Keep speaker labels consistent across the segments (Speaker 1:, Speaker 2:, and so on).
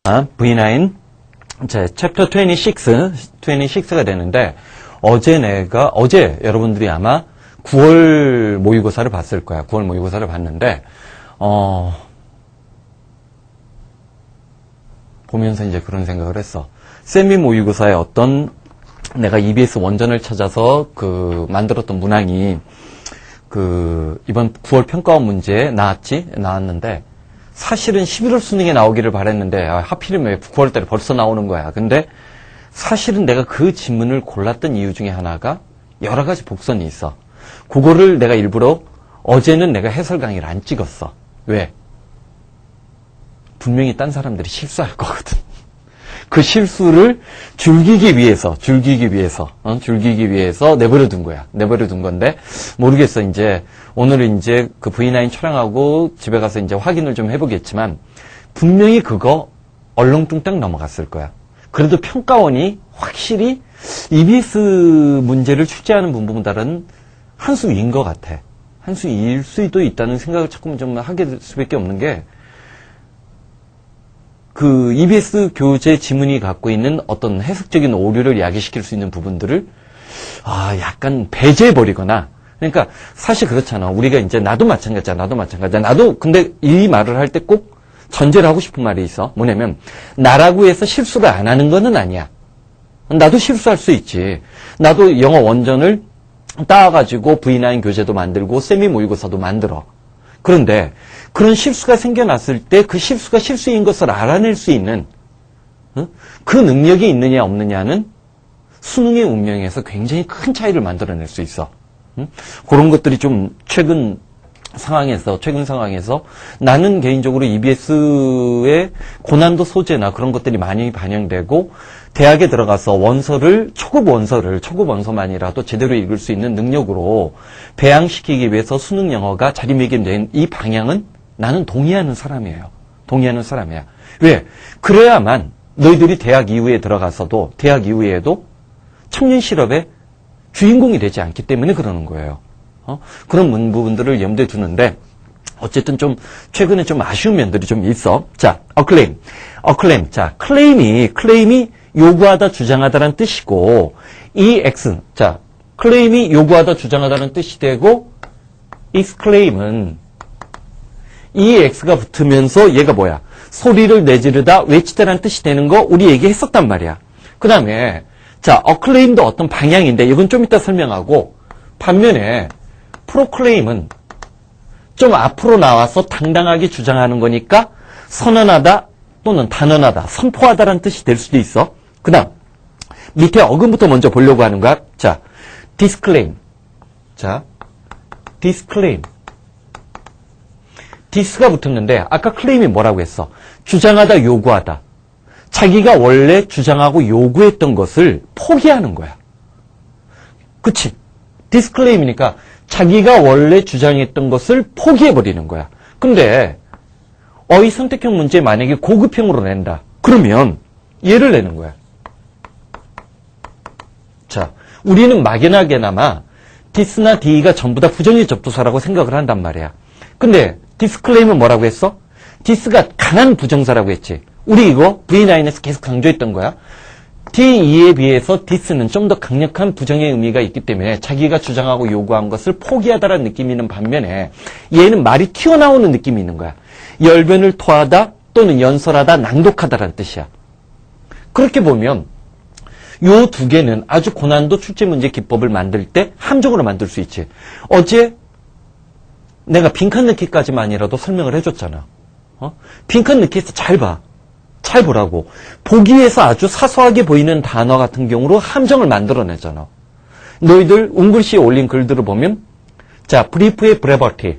Speaker 1: V9 제 챕터 26가 되는데 어제 여러분들이 아마 9월 모의고사를 봤을 거야. 9월 모의고사를 봤는데 보면서 이제 그런 생각을 했어. 세미 모의고사에 어떤 내가 EBS 원전을 찾아서 만들었던 문항이 이번 9월 평가원 문제에 나왔는데 사실은 11월 수능에 나오기를 바랬는데 하필이면 왜 9월달에 벌써 나오는 거야. 근데 사실은 내가 그 지문을 골랐던 이유 중에 하나가 여러 가지 복선이 있어. 그거를 내가 일부러 어제는 내가 해설 강의를 안 찍었어. 왜? 분명히 딴 사람들이 실수할 거거든. 그 실수를 줄이기 위해서 내버려 둔 거야. 내버려 둔 건데, 모르겠어. 오늘은 그 V9 촬영하고 집에 가서 확인을 좀 해보겠지만, 분명히 그거 얼렁뚱땅 넘어갔을 거야. 그래도 평가원이 확실히 EBS 문제를 출제하는 부분보다는 한 수 위인 것 같아. 한 수 위일 수도 있다는 생각을 자꾸 좀 하게 될 수밖에 없는 게, EBS 교재 지문이 갖고 있는 어떤 해석적인 오류를 야기시킬 수 있는 부분들을, 약간 배제해버리거나, 그러니까, 사실 그렇잖아. 우리가 나도 마찬가지야. 나도, 근데 이 말을 할 때 꼭 전제를 하고 싶은 말이 있어. 뭐냐면, 나라고 해서 실수를 안 하는 거는 아니야. 나도 실수할 수 있지. 나도 영어 원전을 따와가지고 V9 교재도 만들고, 세미 모의고사도 만들어. 그런데 그런 실수가 생겨났을 때 그 실수가 실수인 것을 알아낼 수 있는 그 능력이 있느냐 없느냐는 수능의 운명에서 굉장히 큰 차이를 만들어낼 수 있어. 그런 것들이 좀 최근 상황에서 나는 개인적으로 EBS의 고난도 소재나 그런 것들이 많이 반영되고 대학에 들어가서 초급 원서만이라도 제대로 읽을 수 있는 능력으로 배양시키기 위해서 수능 영어가 자리매김된 이 방향은 나는 동의하는 사람이야. 왜? 그래야만 너희들이 대학 이후에도 청년 실업의 주인공이 되지 않기 때문에 그러는 거예요. 그런 부분들을 염두에 두는데 어쨌든 최근에 좀 아쉬운 면들이 좀 있어. 자, 어클레임. 자, 클레임이 요구하다, 주장하다라는 뜻이고, 자, 클레임이 요구하다, 주장하다라는 뜻이 되고, exclaim은 EX가 붙으면서 얘가 뭐야? 소리를 내지르다, 외치다라는 뜻이 되는 거 우리 얘기했었단 말이야. 그 다음에, 자, acclaim도 어떤 방향인데, 이건 좀 이따 설명하고, 반면에, proclaim은 좀 앞으로 나와서 당당하게 주장하는 거니까, 선언하다 또는 단언하다, 선포하다라는 뜻이 될 수도 있어. 그 다음, 밑에 어근부터 먼저 보려고 하는 거야. 자, disclaim. dis가 붙었는데, 아까 claim이 뭐라고 했어? 주장하다, 요구하다. 자기가 원래 주장하고 요구했던 것을 포기하는 거야. 그치? disclaim이니까 자기가 원래 주장했던 것을 포기해버리는 거야. 근데, 어휘 선택형 문제 만약에 고급형으로 낸다. 그러면, 얘를 내는 거야. 자, 우리는 막연하게나마 this나 the가 전부 다 부정의 접두사라고 생각을 한단 말이야. 근데 disclaim은 뭐라고 했어? this가 강한 부정사라고 했지. 우리 이거 V9에서 계속 강조했던 거야. the에 비해서 this는 좀 더 강력한 부정의 의미가 있기 때문에 자기가 주장하고 요구한 것을 포기하다라는 느낌이 있는 반면에 얘는 말이 튀어나오는 느낌이 있는 거야. 열변을 토하다 또는 연설하다, 낭독하다라는 뜻이야. 그렇게 보면 요 두 개는 아주 고난도 출제 문제 기법을 만들 때 함정으로 만들 수 있지. 어제 내가 빈칸 넣기까지만이라도 설명을 해줬잖아. 빈칸 넣기에서 잘 보라고. 보기에서 아주 사소하게 보이는 단어 같은 경우로 함정을 만들어내잖아. 너희들 웅글씨에 올린 글들을 보면, 자, 브리프의 브레버티,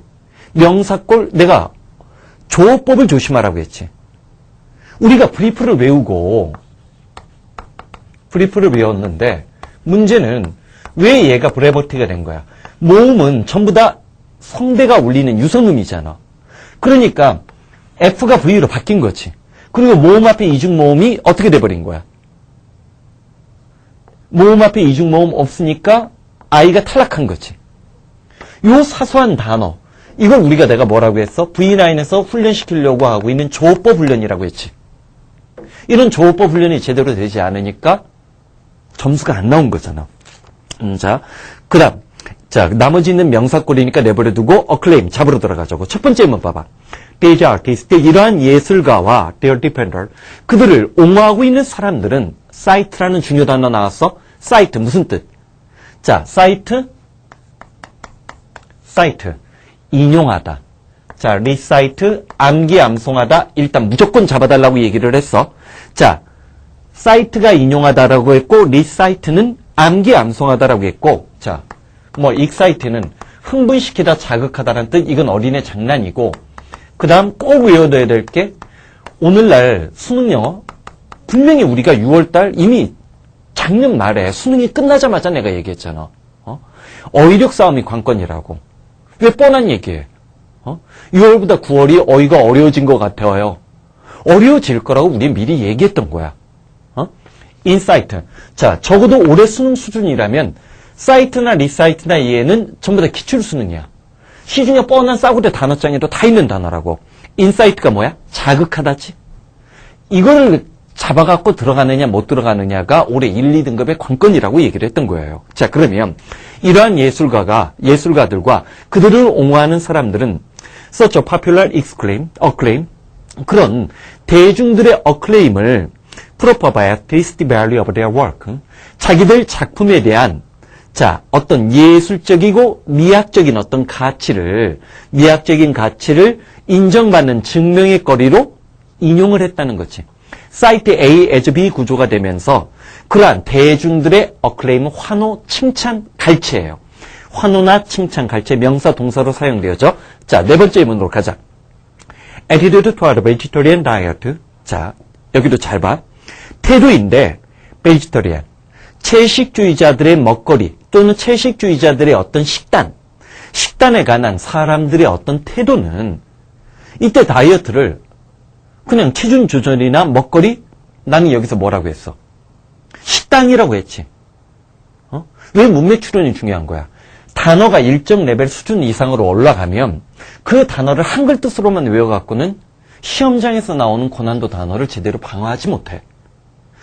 Speaker 1: 명사꼴, 내가 조어법을 조심하라고 했지. 우리가 브리프를 외웠는데 문제는 왜 얘가 브레버티가 된 거야? 모음은 전부 다 성대가 울리는 유선음이잖아. 그러니까 F가 V로 바뀐 거지. 그리고 모음 앞에 이중모음이 어떻게 돼버린 거야? 모음 앞에 이중모음 없으니까 I가 탈락한 거지. 요 사소한 단어, 이걸 내가 뭐라고 했어? V9에서 훈련시키려고 하고 있는 조어법 훈련이라고 했지. 이런 조어법 훈련이 제대로 되지 않으니까 점수가 안 나온 거잖아. 자, 그 다음. 자, 나머지 있는 명사꼴이니까 내버려두고 acclaim, 잡으러 들어가자고. 첫 번째 한번 봐봐. These artists, 이러한 예술가와 their defender, 그들을 옹호하고 있는 사람들은 cite라는 중요 단어 나왔어. cite, 무슨 뜻? 자, cite, 인용하다. 자, recite, 암기, 암송하다. 일단 무조건 잡아달라고 얘기를 했어. 자, cite가 인용하다라고 했고, recite는 암기, 암송하다라고 했고, 자, 뭐 excite는 흥분시키다, 자극하다라는 뜻. 이건 어린애 장난이고, 그 다음 꼭 외워둬야 될 게, 오늘날 수능 영어, 분명히 우리가 6월달 이미 작년 말에 수능이 끝나자마자 내가 얘기했잖아. 어휘력 싸움이 관건이라고. 왜 뻔한 얘기해? 6월보다 9월이 어휘가 어려워진 것 같아요. 어려워질 거라고 우리 미리 얘기했던 거야. 인사이트. 자, 적어도 올해 수능 수준이라면 사이트나 리사이트나 얘는 전부 다 기출 수능이야. 시중에 뻔한 싸구려 단어장에도 다 있는 단어라고. 인사이트가 뭐야? 자극하다지. 이거를 잡아갖고 들어가느냐 못 들어가느냐가 올해 1, 2등급의 관건이라고 얘기를 했던 거예요. 자, 그러면 이러한 예술가들과 그들을 옹호하는 사람들은 such a popular acclaim, 그런 대중들의 acclaim을 proper by artistic value of their work, 자기들 작품에 대한 자, 어떤 예술적이고 미학적인 어떤 미학적인 가치를 인정받는 증명의 거리로 인용을 했다는 거지. 사이트 A as B 구조가 되면서 그러한 대중들의 acclaim, 환호, 칭찬, 갈채예요. 환호나 칭찬, 갈채, 명사, 동사로 사용되어져. 자, 네 번째 문으로 가자. Attitude toward vegetarian diet. 자, 여기도 잘 봐. 태도인데 vegetarian, 채식주의자들의 먹거리 또는 채식주의자들의 어떤 식단에 관한 사람들의 어떤 태도는 이때 다이어트를 그냥 체중 조절이나 먹거리, 나는 여기서 뭐라고 했어? 식단이라고 했지. 왜 문맥 추론이 중요한 거야? 단어가 일정 레벨 수준 이상으로 올라가면 그 단어를 한글 뜻으로만 외워갖고는 시험장에서 나오는 고난도 단어를 제대로 방어하지 못해.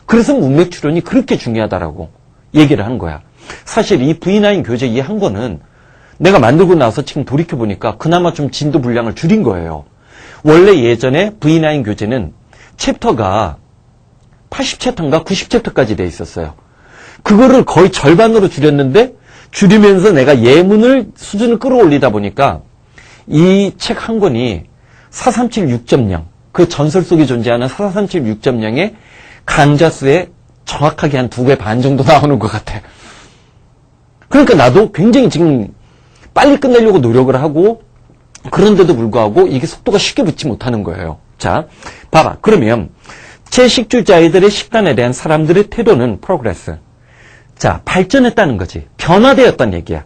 Speaker 1: 그래서 문맥 추론이 그렇게 중요하다라고 얘기를 한 거야. 사실 이 V9 교재 이 한 거는 내가 만들고 나서 지금 돌이켜보니까 그나마 좀 진도 분량을 줄인 거예요. 원래 예전에 V9 교재는 챕터가 80챕터인가 90챕터까지 돼 있었어요. 그거를 거의 절반으로 줄였는데 줄이면서 내가 예문을 수준을 끌어올리다 보니까 이 책 한 권이 437 6.0, 그 전설 속에 존재하는 437 6.0의 강좌 수에 정확하게 한 2배 반 정도 나오는 것 같아. 그러니까 나도 굉장히 지금 빨리 끝내려고 노력을 하고 그런데도 불구하고 이게 속도가 쉽게 붙지 못하는 거예요. 자, 봐봐. 그러면 채식주의자들의 식단에 대한 사람들의 태도는 progress. 자, 발전했다는 거지. 변화되었다는 얘기야.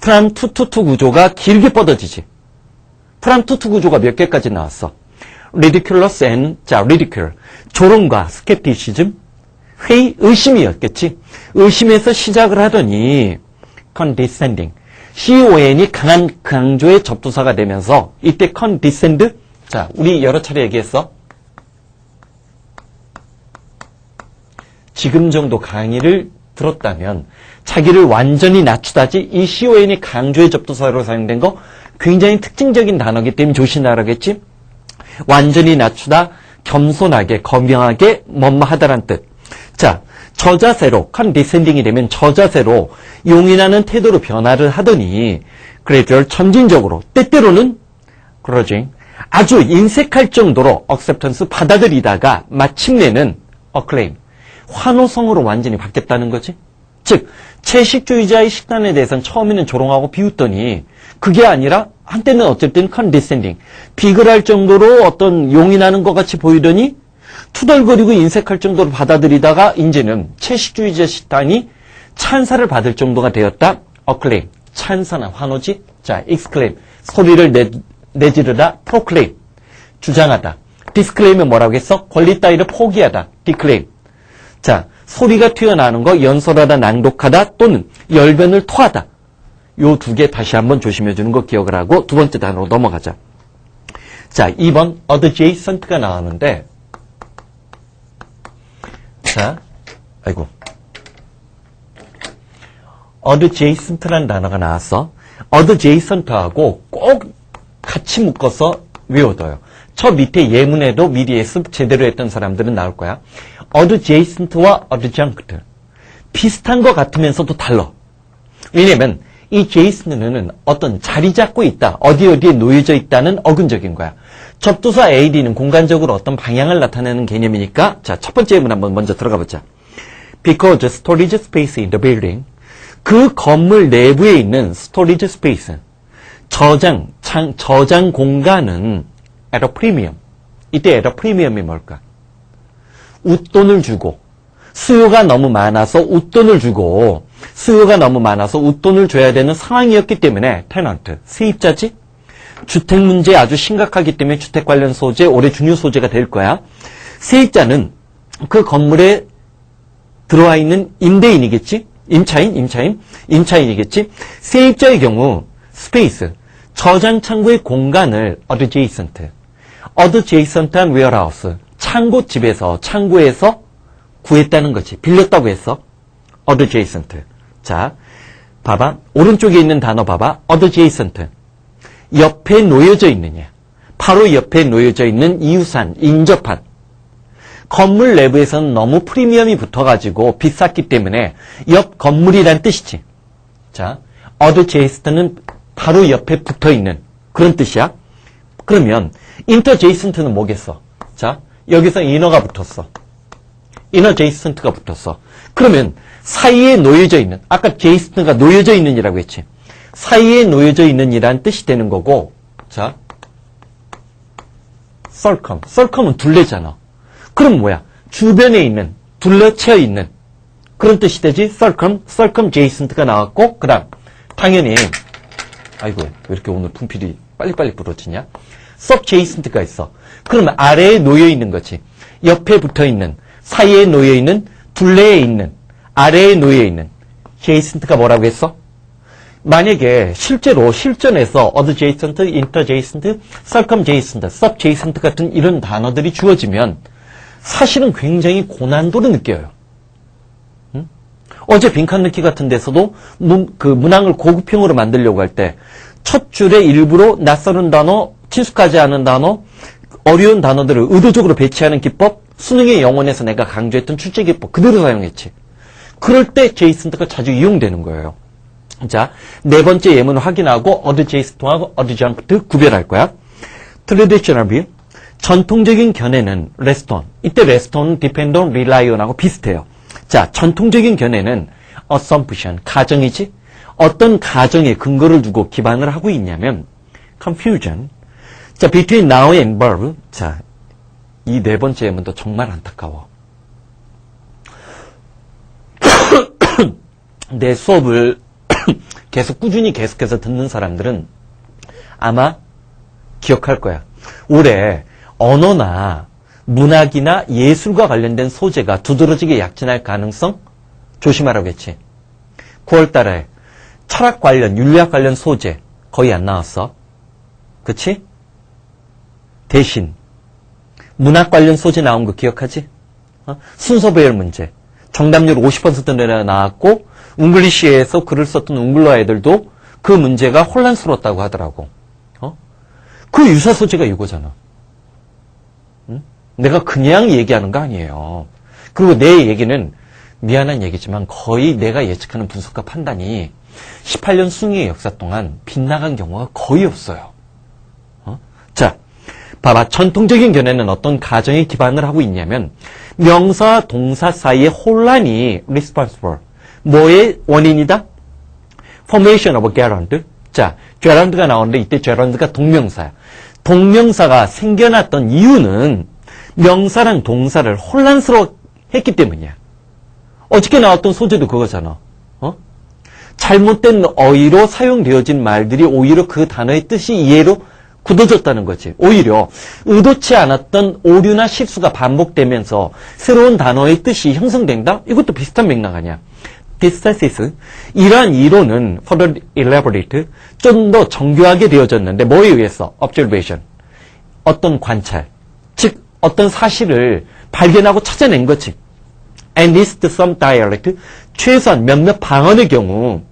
Speaker 1: 프람 투투투 구조가 길게 뻗어지지. 프람 투투 구조가 몇 개까지 나왔어? ridiculous and, 자, ridicule. 조롱과 skepticism, 회의, 의심이었겠지. 의심에서 시작을 하더니 condescending. con이 강한 강조의 접두사가 되면서 이때 condescend, 자, 우리 여러 차례 얘기했어. 지금 정도 강의를 들었다면 자기를 완전히 낮추다지 이 con이 강조의 접두사로 사용된 거 굉장히 특징적인 단어이기 때문에 조심하라겠지. 완전히 낮추다, 겸손하게, 거명하게, 뭐뭐하다란 뜻. 자, 저자세로 condescending이 되면 저자세로 용인하는 태도로 변화를 하더니 gradual 점진적으로 때때로는 grudging 아주 인색할 정도로 acceptance 받아들이다가 마침내는 acclaim 환호성으로 완전히 바뀌었다는 거지. 즉 채식주의자의 식단에 대해서는 처음에는 조롱하고 비웃더니 그게 아니라 한때는 어쨌든 condescending 비글할 정도로 어떤 용인하는 것 같이 보이더니 투덜거리고 인색할 정도로 받아들이다가 이제는 채식주의자 식단이 찬사를 받을 정도가 되었다. acclaim 찬사나 환호지. 자, exclaim 소리를 내지르다. proclaim 주장하다. disclaim은 뭐라고 했어? 권리 따위를 포기하다. declaim 자, 소리가 튀어나오는 거 연설하다, 낭독하다 또는 열변을 토하다. 요 두 개 다시 한번 조심해 주는 거 기억을 하고 두 번째 단어로 넘어가자. 자, 2번 adjacent가 나오는데 자, 아이고. adjacent라는 단어가 나왔어. adjacent하고 꼭 같이 묶어서 외워둬요. 저 밑에 예문에도 미리 예습 제대로 했던 사람들은 나올 거야. adjacent와 adjunct. 비슷한 것 같으면서도 달라. 왜냐면 이 adjacent는 어떤 자리 잡고 있다, 어디에 놓여져 있다는 어근적인 거야. 접두사 AD는 공간적으로 어떤 방향을 나타내는 개념이니까 자, 첫 번째 예문 한번 먼저 들어가 보자. Because storage space in the building. 그 건물 내부에 있는 storage space, 저장 공간은 at a premium. 이때 at a premium이 뭘까? 웃돈을 주고, 수요가 너무 많아서 웃돈을 주고, 수요가 너무 많아서 웃돈을 줘야 되는 상황이었기 때문에 테넌트, 세입자지? 주택 문제 아주 심각하기 때문에 주택 관련 소재, 올해 중요 소재가 될 거야. 세입자는 그 건물에 들어와 있는 임대인이겠지? 임차인이겠지? 세입자의 경우, 스페이스, 저장 창고의 공간을 adjacent한 warehouse, 창고에서 구했다는 거지. 빌렸다고 했어. adjacent. 자, 봐봐. 오른쪽에 있는 단어 봐봐. adjacent. 옆에 놓여져 있느냐. 바로 옆에 놓여져 있는 이웃한, 인접한. 건물 내부에서는 너무 프리미엄이 붙어가지고 비쌌기 때문에 옆 건물이란 뜻이지. 자, adjacent는 바로 옆에 붙어있는 그런 뜻이야. 그러면 interjacent는 뭐겠어? 자, 여기서 inner가 붙었어. interjacent가 붙었어. 그러면 사이에 놓여져 있는, 아까 jacent가 놓여져 있는이라고 했지. 사이에 놓여져 있는이란 뜻이 되는 거고, 자, circum은 둘레잖아. 그럼 뭐야? 주변에 있는, 둘러쳐 있는 그런 뜻이 되지. circumjacent가 나왔고, 그 다음 당연히 아이고 왜 이렇게 오늘 분필이 빨리빨리 부러지냐? subjacent가 있어. 그러면 아래에 놓여 있는 거지. 옆에 붙어 있는, 사이에 놓여 있는, 둘레에 있는, 아래에 놓여 있는. jacent가 뭐라고 했어? 만약에 실제로 실전에서 adjacent, interjacent, circumjacent, subjacent 같은 이런 단어들이 주어지면 사실은 굉장히 고난도를 느껴요. 응? 어제 빈칸 넣기 같은 데서도 문항을 고급형으로 만들려고 할 때 첫 줄에 일부러 낯설은 단어, 친숙하지 않은 단어, 어려운 단어들을 의도적으로 배치하는 기법, 수능의 영혼에서 내가 강조했던 출제 기법 그대로 사용했지. 그럴 때 jacent가 자주 이용되는 거예요. 자, 네 번째 예문을 확인하고 adjacent하고 adjunct 구별할 거야. traditional view. 전통적인 견해는 레스톤. 이때 레스톤은 depend on, rely on하고 비슷해요. 자, 전통적인 견해는 assumption, 가정이지? 어떤 가정에 근거를 두고 기반을 하고 있냐면 confusion. 자, between now and verb. 자, 이 네 번째 예문도 정말 안타까워. 내 수업을 꾸준히 계속해서 듣는 사람들은 아마 기억할 거야. 올해 언어나 문학이나 예술과 관련된 소재가 두드러지게 약진할 가능성 조심하라고 했지. 9월 달에 철학 관련, 윤리학 관련 소재 거의 안 나왔어. 그치? 대신 문학 관련 소재 나온 거 기억하지? 순서 배열 문제. 정답률 50%내나 나왔고 잉글리시에서 글을 썼던 잉글러 애들도 그 문제가 혼란스러웠다고 하더라고. 그 유사 소재가 이거잖아. 응? 내가 그냥 얘기하는 거 아니에요. 그리고 내 얘기는 미안한 얘기지만 거의 내가 예측하는 분석과 판단이 18년 수능의 역사 동안 빗나간 경우가 거의 없어요. 자, 봐봐. 전통적인 견해는 어떤 가정에 기반을 하고 있냐면 명사와 동사 사이의 혼란이 responsible. 뭐의 원인이다? formation of gerund. 자, gerund가 나오는데 이때 gerund가 동명사야. 동명사가 생겨났던 이유는 명사랑 동사를 혼란스러워 했기 때문이야. 어저께 나왔던 소재도 그거잖아. 잘못된 어휘로 사용되어진 말들이 오히려 그 단어의 뜻이 이해로 굳어졌다는 거지. 오히려 의도치 않았던 오류나 실수가 반복되면서 새로운 단어의 뜻이 형성된다? 이것도 비슷한 맥락 아니야. 디스타시스. 이러한 이론은 further elaborate, 좀 더 정교하게 되어졌는데 뭐에 의해서? observation. 어떤 관찰. 즉 어떤 사실을 발견하고 찾아낸 거지. at least some dialect, 최소한 몇몇 방언의 경우,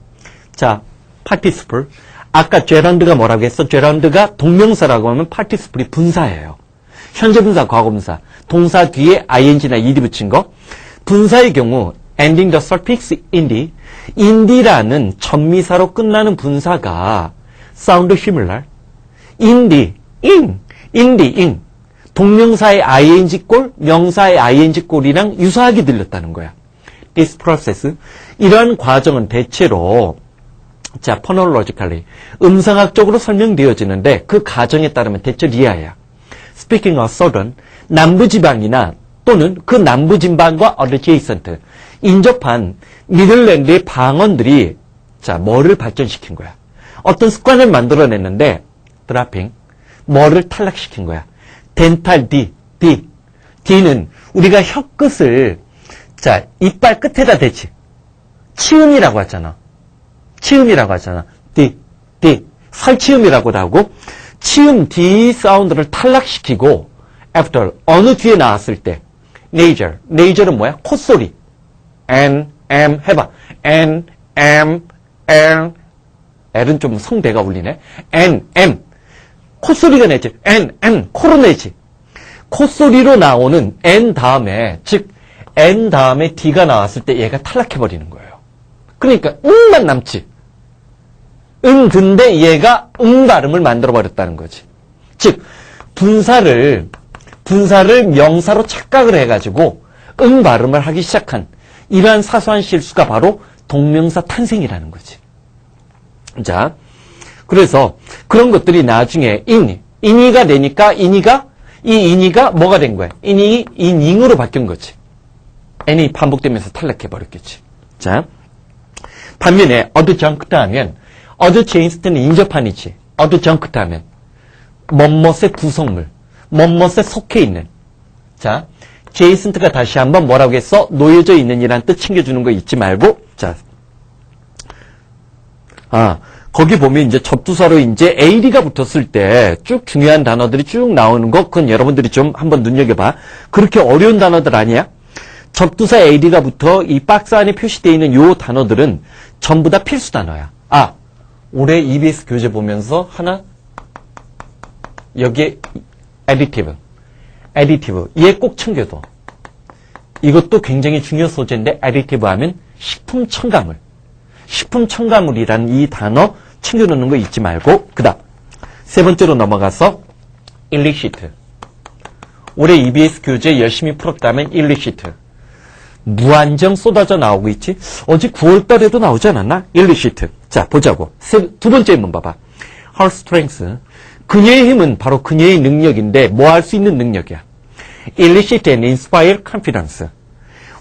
Speaker 1: 자, participle. 아까 제란드가 뭐라고 했어? 제란드가 동명사라고 하면 participle이 분사예요. 현재 분사, 과거 분사. 동사 뒤에 ing나 ed 붙인 거. 분사의 경우, ending the suffix indi. indi라는 전미사로 끝나는 분사가 sound similar. indi, in. 동명사의 ing 꼴, 명사의 ing 꼴이랑 유사하게 들렸다는 거야. This process. 이러한 과정은 대체로 자, phonologically 음성학적으로 설명되어지는데 그 가정에 따르면 대체 리아야. Speaking of southern, 남부지방이나 또는 그 남부지방과 adjacent, 인접한 미들랜드의 방언들이 자, 뭐를 발전시킨 거야? 어떤 습관을 만들어냈는데 dropping, 뭐를 탈락시킨 거야? dental D. D는 우리가 혀끝을 자, 이빨 끝에다 대지. 치음이라고 하잖아. D. 설치음이라고도 하고, 치음 D 사운드를 탈락시키고, after, 어느 뒤에 나왔을 때, nasal은 뭐야? 콧소리. N, M, 해봐. N, M, L, L은 좀 성대가 울리네. N, M. 콧소리가 내지. N, M. 코로 내지. 콧소리로 나오는 N 다음에, 즉, N 다음에 D가 나왔을 때 얘가 탈락해버리는 거예요. 그러니까 만 남지. 근데 얘가 발음을 만들어버렸다는 거지. 즉 분사를 명사로 착각을 해가지고 발음을 하기 시작한 이러한 사소한 실수가 바로 동명사 탄생이라는 거지. 자, 그래서 그런 것들이 나중에 인이가 되니까 인이가 뭐가 된 거야? 인잉으로 바뀐 거지. n이 반복되면서 탈락해버렸겠지. 자, 반면에 adjunct 하면 adjacent는 인접한이지. adjunct 하면 뭐뭇의 구성물, 뭐뭇에 속해 있는. 자, adjacent가 다시 한번 뭐라고 했어? 놓여져 있는 이란 뜻 챙겨주는 거 잊지 말고. 자, 거기 보면 이제 접두사로 이제 ad가 붙었을 때 쭉 중요한 단어들이 쭉 나오는 거, 그건 여러분들이 좀 한번 눈여겨봐. 그렇게 어려운 단어들 아니야? 접두사 ad가 붙어 이 박스 안에 표시되어 있는 요 단어들은 전부 다 필수 단어야. 올해 EBS 교재 보면서 하나, 여기에 additive. 얘 꼭 챙겨둬. 이것도 굉장히 중요한 소재인데 additive 하면 식품 첨가물이라는 이 단어 챙겨놓는 거 잊지 말고. 그 다음 세 번째로 넘어가서 illicit. 올해 EBS 교재 열심히 풀었다면 illicit. 무한정 쏟아져 나오고 있지. 어제 9월달에도 나오지 않았나? illicit. 자, 보자고. 두 번째 인문 봐봐. her strength. 그녀의 힘은 바로 그녀의 능력인데 뭐 할 수 있는 능력이야. illicit and inspire confidence.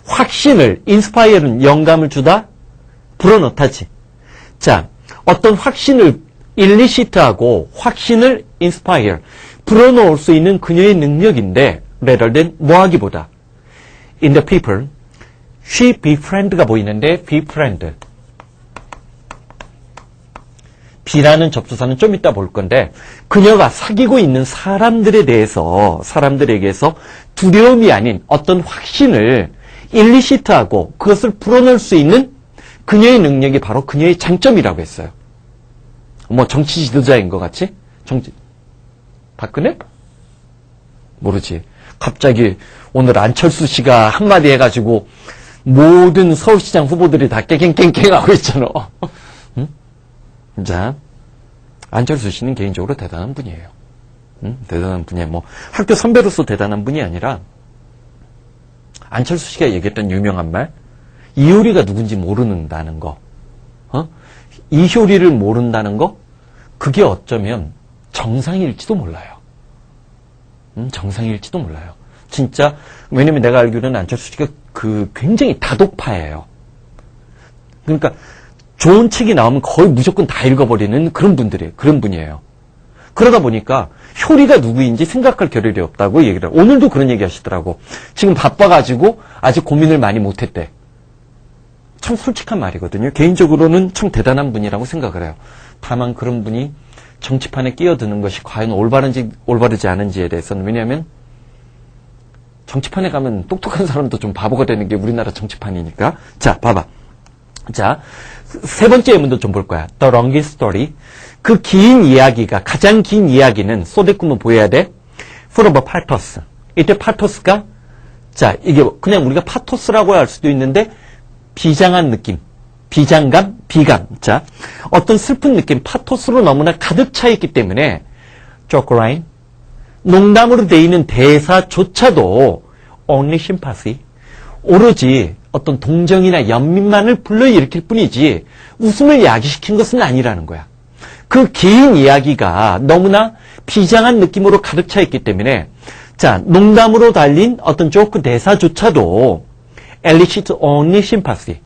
Speaker 1: 확신을, inspire는 영감을 주다, 불어넣다지. 자, 어떤 확신을 illicit하고 확신을 inspire, 불어넣을 수 있는 그녀의 능력인데 rather than 뭐하기보다 in the people, she befriend가 보이는데 befriend. B라는 접수사는 좀 이따 볼 건데 그녀가 사귀고 있는 사람들에게서 두려움이 아닌 어떤 확신을 illicit하고 그것을 풀어낼 수 있는 그녀의 능력이 바로 그녀의 장점이라고 했어요. 뭐 정치 지도자인 것 같지? 박근혜? 모르지. 갑자기 오늘 안철수 씨가 한마디 해가지고 모든 서울시장 후보들이 다 깨갱깽깽 하고 있잖아. 응? 자, 안철수 씨는 개인적으로 대단한 분이에요. 응? 대단한 분이에요. 뭐 학교 선배로서 대단한 분이 아니라 안철수 씨가 얘기했던 유명한 말, 이효리가 누군지 모른다는 거, 이효리를 모른다는 거, 그게 어쩌면 정상일지도 몰라요. 정상일지도 몰라요. 진짜, 왜냐면 내가 알기로는 안철수 씨가 굉장히 다독파예요. 그러니까 좋은 책이 나오면 거의 무조건 다 읽어버리는 그런 분이에요. 그러다 보니까 효리가 누구인지 생각할 겨를이 없다고 얘기를 해요. 오늘도 그런 얘기 하시더라고. 지금 바빠가지고 아직 고민을 많이 못했대. 참 솔직한 말이거든요. 개인적으로는 참 대단한 분이라고 생각을 해요. 다만 그런 분이 정치판에 끼어드는 것이 과연 올바르지 않은지에 대해서는, 왜냐하면 정치판에 가면 똑똑한 사람도 좀 바보가 되는 게 우리나라 정치판이니까. 자, 봐봐. 자, 세 번째 예문도 좀 볼 거야. The longest story. 그 긴 이야기가, 가장 긴 이야기는 소대꾸면 보여야 돼. full of pathos. 이때 파토스가, 자, 이게 그냥 우리가 파토스라고 할 수도 있는데, 비장한 느낌. 비장감, 비감. 자, 어떤 슬픈 느낌, 파토스로 너무나 가득 차 있기 때문에, 조크라인, 농담으로 되어 있는 대사조차도 only sympathy, 오로지 어떤 동정이나 연민만을 불러일으킬 뿐이지 웃음을 야기시킨 것은 아니라는 거야. 그 긴 이야기가 너무나 비장한 느낌으로 가득 차 있기 때문에 자, 농담으로 달린 어떤 조크 대사조차도 elicit only sympathy,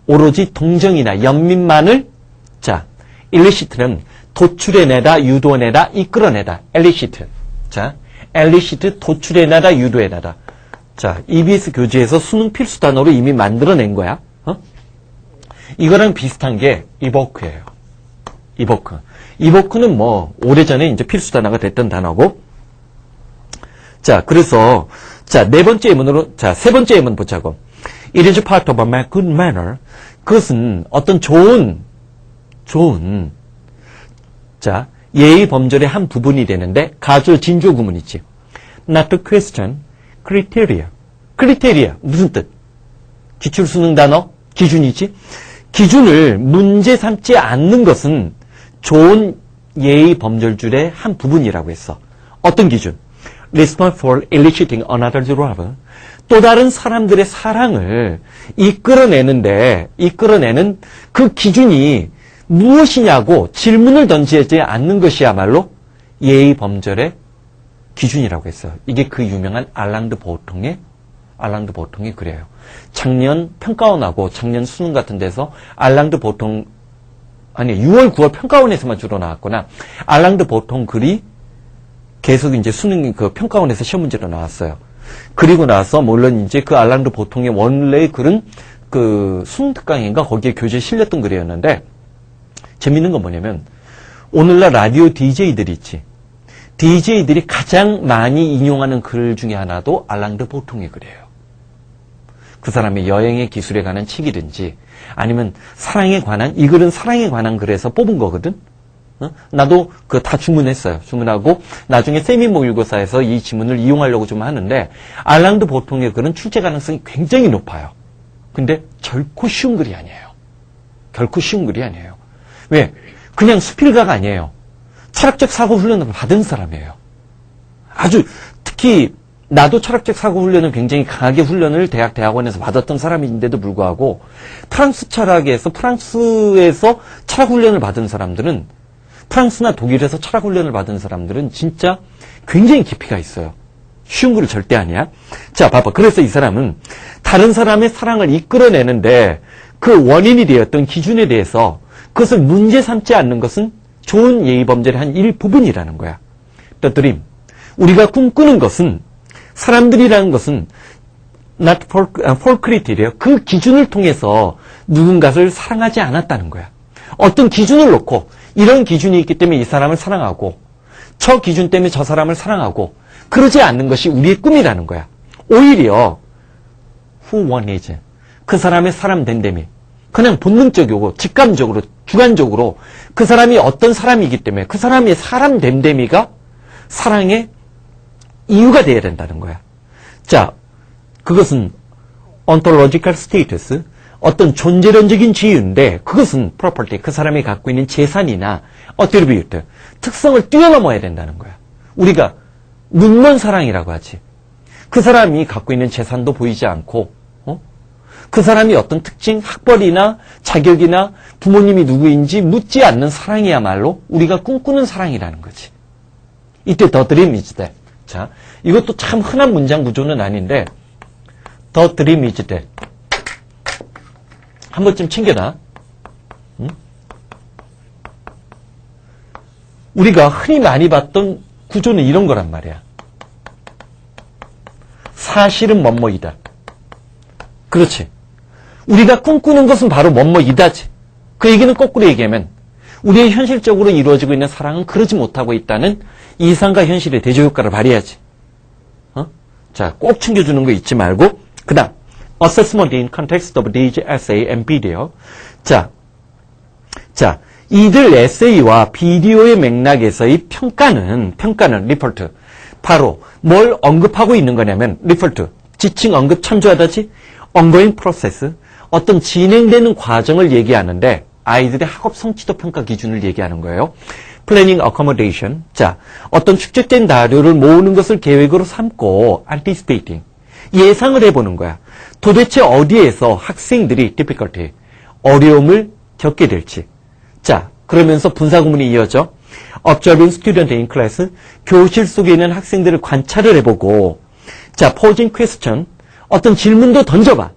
Speaker 1: 오로지 동정이나 연민만을 자, elicit는 도출해내다, 유도해내다, 이끌어내다. elicit. 자, elicit 도출해내다, 유도해내다. 자, EBS 교재에서 수능 필수 단어로 이미 만들어낸 거야. 이거랑 비슷한 게 evoke예요. evoke. evoke는 뭐 오래전에 이제 필수 단어가 됐던 단어고. 자, 그래서 자, 네 번째 예문으로 자, 세 번째 예문 보자고. It is part of a good manner. 그것은 어떤 좋은 자, 예의 범절의 한 부분이 되는데 가조 진조 구문 있지. Not to question criteria. criteria 무슨 뜻? 기출 수능 단어 기준이지. 기준을 문제 삼지 않는 것은 좋은 예의 범절줄의 한 부분이라고 했어. 어떤 기준? Respond for eliciting another's love. 또 다른 사람들의 사랑을 이끌어내는 그 기준이 무엇이냐고 질문을 던지지 않는 것이야말로 예의 범절의 기준이라고 했어요. 이게 그 유명한 알랑드 보통의 글이에요. 작년 평가원하고 작년 수능 같은 데서 알랑드 보통 6월, 9월 평가원에서만 주로 나왔구나. 알랑드 보통 글이 계속 이제 수능 그 평가원에서 시험 문제로 나왔어요. 그리고 나서 물론 이제 그 알랑드 보통의 원래의 글은 그 수능 특강인가 거기에 교재에 실렸던 글이었는데 재밌는 건 뭐냐면 오늘날 라디오 DJ들이 있지. DJ들이 가장 많이 인용하는 글 중에 하나도 알랑드 보통의 글이에요. 그 사람의 여행의 기술에 관한 책이든지 아니면 사랑에 관한, 이 글은 사랑에 관한 글에서 뽑은 거거든. 나도 그 다 주문했어요. 주문하고 나중에 세미 모의고사에서 이 지문을 이용하려고 좀 하는데 알랑드 보통의 글은 출제 가능성이 굉장히 높아요. 근데 결코 쉬운 글이 아니에요. 결코 쉬운 글이 아니에요. 왜? 그냥 수필가가 아니에요. 철학적 사고 훈련을 받은 사람이에요. 아주 특히 나도 철학적 사고 훈련을 굉장히 강하게 훈련을 대학원에서 받았던 사람인데도 불구하고 프랑스 철학에서 프랑스에서 철학 훈련을 받은 사람들은 프랑스나 독일에서 철학 훈련을 받은 사람들은 진짜 굉장히 깊이가 있어요. 쉬운 글은 절대 아니야. 자, 봐봐. 그래서 이 사람은 다른 사람의 사랑을 이끌어내는데 그 원인이 되었던 기준에 대해서 그것을 문제 삼지 않는 것은 좋은 예의 범절의 한 일부분이라는 거야. The dream. 우리가 꿈꾸는 것은 사람들이라는 것은 not for criteria. 그 기준을 통해서 누군가를 사랑하지 않았다는 거야. 어떤 기준을 놓고 이런 기준이 있기 때문에 이 사람을 사랑하고 저 기준 때문에 저 사람을 사랑하고 그러지 않는 것이 우리의 꿈이라는 거야. 오히려 who one is. 그 사람의 사람 됨됨이 그냥 본능적이고 직감적으로 주관적으로 그 사람이 어떤 사람이기 때문에 그 사람의 사람 됨됨이가 사랑의 이유가 되어야 된다는 거야. 자, 그것은 ontological status, 어떤 존재론적인 지위인데 그것은 property, 그 사람이 갖고 있는 재산이나 attribute, 특성을 뛰어넘어야 된다는 거야. 우리가 눈먼 사랑이라고 하지. 그 사람이 갖고 있는 재산도 보이지 않고 그 사람이 어떤 특징, 학벌이나 자격이나 부모님이 누구인지 묻지 않는 사랑이야말로 우리가 꿈꾸는 사랑이라는 거지. 이때 the dream is that. 자, 이것도 참 흔한 문장 구조는 아닌데 the dream is that. 한 번쯤 챙겨놔. 응? 우리가 흔히 많이 봤던 구조는 이런 거란 말이야. 사실은 뭐뭐이다. 그렇지. 우리가 꿈꾸는 것은 바로 뭐뭐이다지. 그 얘기는 거꾸로 얘기하면 우리의 현실적으로 이루어지고 있는 사랑은 그러지 못하고 있다는 이상과 현실의 대조효과를 발휘하지. 자, 꼭 챙겨주는 거 잊지 말고. 그 다음, assessment in context of these essay and video. 자, 이들 에세이와 비디오의 맥락에서의 평가는 리포트. 바로 뭘 언급하고 있는 거냐면, 리포트. 지칭, 언급, 참조하다지, ongoing process. 어떤 진행되는 과정을 얘기하는데, 아이들의 학업 성취도 평가 기준을 얘기하는 거예요. planning accommodation. 자, 어떤 축적된 자료를 모으는 것을 계획으로 삼고, anticipating. 예상을 해보는 거야. 도대체 어디에서 학생들이 difficulty, 어려움을 겪게 될지. 자, 그러면서 분사구문이 이어져. observing student in class, 교실 속에 있는 학생들을 관찰을 해보고. 자, posing question, 어떤 질문도 던져봐.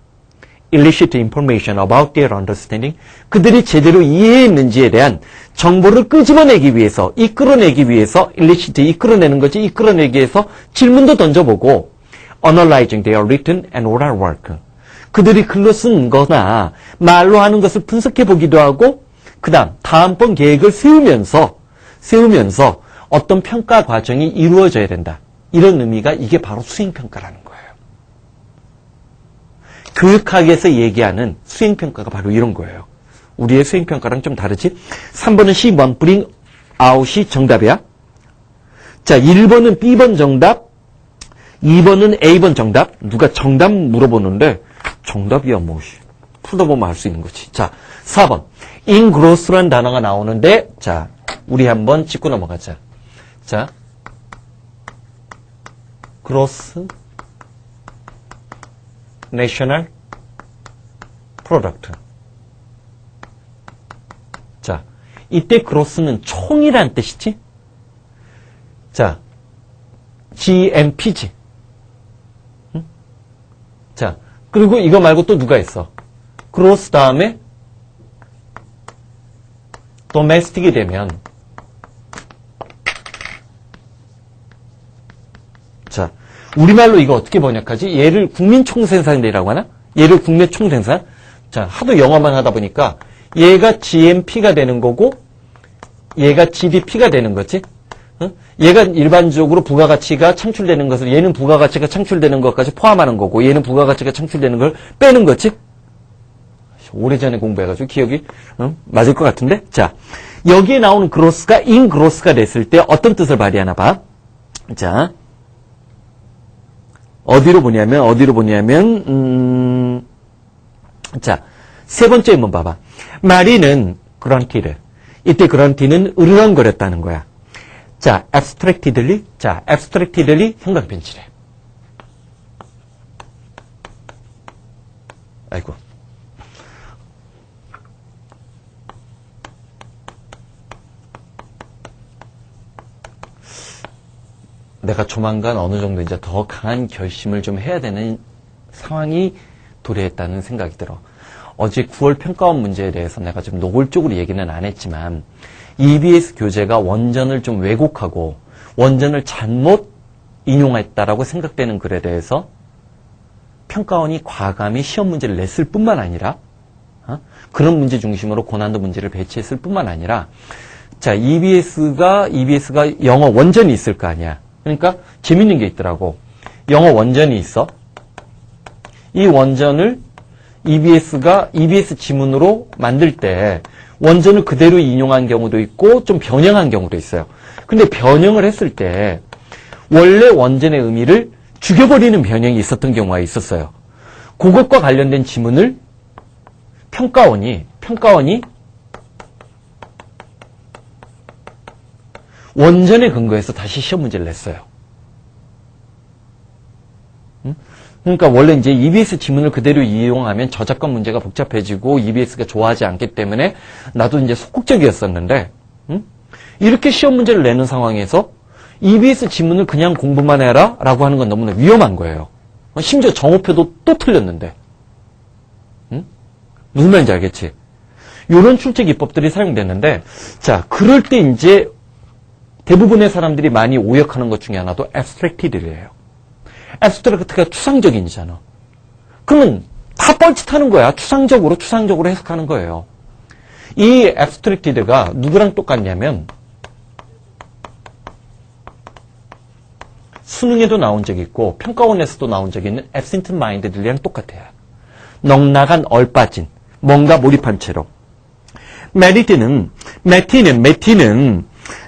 Speaker 1: elicit information about their understanding, 그들이 제대로 이해했는지에 대한 정보를 끄집어내기 위해서, 이끌어내기 위해서, elicit, 이끌어내는 거지, 이끌어내기 위해서 질문도 던져보고, analyzing their written and oral work, 그들이 글로 쓴 거나 말로 하는 것을 분석해보기도 하고, 그 다음, 다음번 계획을 세우면서 어떤 평가 과정이 이루어져야 된다. 이런 의미가 이게 바로 수행평가라는 거예요. 교육학에서 얘기하는 수행평가가 바로 이런 거예요. 우리의 수행평가랑 좀 다르지? 3번은 C1 bring out이 정답이야. 자, 1번은 B번 정답, 2번은 A번 정답. 누가 정답 물어보는데 정답이야 뭐 풀다 보면 알 수 있는 거지. 자, 4번 engross라는 단어가 나오는데, 자, 우리 한번 짚고 넘어가자. 자, gross national product. 자, 이때 gross는 총이란 뜻이지? 자, GNP지. 응? 자, 그리고 이거 말고 또 누가 있어? gross 다음에 domestic이 되면, 자, 우리말로 이거 어떻게 번역하지? 얘를 국민총생산이라고 하나? 얘를 국내총생산? 자, 하도 영어만 하다 보니까 얘가 GNP가 되는 거고 얘가 GDP가 되는 거지. 응? 얘가 일반적으로 부가가치가 창출되는 것을, 얘는 부가가치가 창출되는 것까지 포함하는 거고 얘는 부가가치가 창출되는 걸 빼는 거지. 오래전에 공부해가지고 기억이 맞을 것 같은데. 자, 여기에 나오는 gross가 ingross가 됐을 때 어떤 뜻을 발휘하나 봐. 자, 어디로 보냐면 자, 세 번째 한번 봐봐. 마리는 granted. 이때 grant는 으르렁거렸다는 거야. 자, abstractedly. 자, abstractedly 형광펜칠해. 아이고. 내가 조만간 어느 정도 이제 더 강한 결심을 좀 해야 되는 상황이 도래했다는 생각이 들어. 어제 9월 평가원 문제에 대해서 내가 좀 노골적으로 얘기는 안 했지만, EBS 교재가 원전을 좀 왜곡하고 원전을 잘못 인용했다라고 생각되는 글에 대해서 평가원이 과감히 시험 문제를 냈을 뿐만 아니라, 그런 문제 중심으로 고난도 문제를 배치했을 뿐만 아니라, 자, EBS가 영어 원전이 있을 거 아니야. 그러니까 재밌는 게 있더라고. 영어 원전이 있어. 이 원전을 EBS 지문으로 만들 때 원전을 그대로 인용한 경우도 있고 좀 변형한 경우도 있어요. 근데 변형을 했을 때 원래 원전의 의미를 죽여버리는 변형이 있었던 경우가 있었어요. 그것과 관련된 지문을 평가원이 원전에 근거해서 다시 시험 문제를 냈어요. 그러니까 원래 이제 EBS 지문을 그대로 이용하면 저작권 문제가 복잡해지고 EBS가 좋아하지 않기 때문에 나도 이제 소극적이었었는데, 이렇게 시험 문제를 내는 상황에서 EBS 지문을 그냥 공부만 해라 라고 하는 건 너무나 위험한 거예요. 심지어 정오표도 또 틀렸는데. 무슨 말인지 알겠지? 이런 출제 기법들이 사용되는데, 자, 그럴 때 이제 대부분의 사람들이 많이 오역하는 것 중에 하나도 abstracted예요. abstract가 추상적인이잖아. 그러면 다 뻘짓하는 거야. 추상적으로 해석하는 거예요. 이 abstracted가 누구랑 똑같냐면 수능에도 나온 적이 있고 평가원에서도 나온 적이 있는 absent minded랑 똑같아요. 넉나간 얼빠진, 뭔가 몰입한 채로. 매티는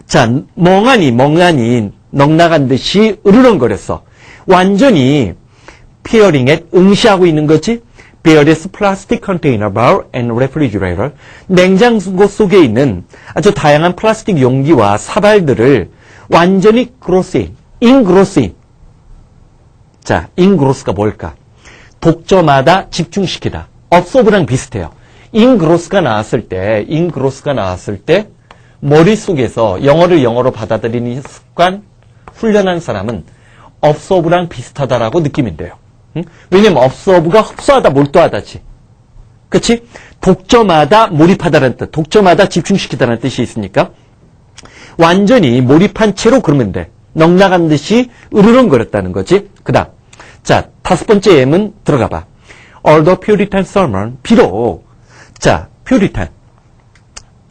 Speaker 1: 자, 멍하니 넉나간 듯이 으르렁거렸어. 완전히 peering 응시하고 있는 거지. Various plastic container, bar and refrigerator. 냉장고 속에 있는 아주 다양한 플라스틱 용기와 사발들을 완전히 engrossing. 자, engross가 뭘까? 독점하다, 집중시키다. absorbe랑 비슷해요. engross가 나왔을 때 머릿속에서 영어를 영어로 받아들이는 습관, 훈련한 사람은 absorbe랑 비슷하다라고 느끼면 돼요. 응? 왜냐면 absorbe가 흡수하다, 몰두하다지. 그치? 독점하다, 몰입하다라는 뜻. 독점하다, 집중시키다라는 뜻이 있으니까 완전히 몰입한 채로 그러면 돼. 넉나간 듯이 으르렁거렸다는 거지. 그 다음. 자, 5번째 M은 들어가 봐. Although Puritan sermon, 비록, 자, Puritan.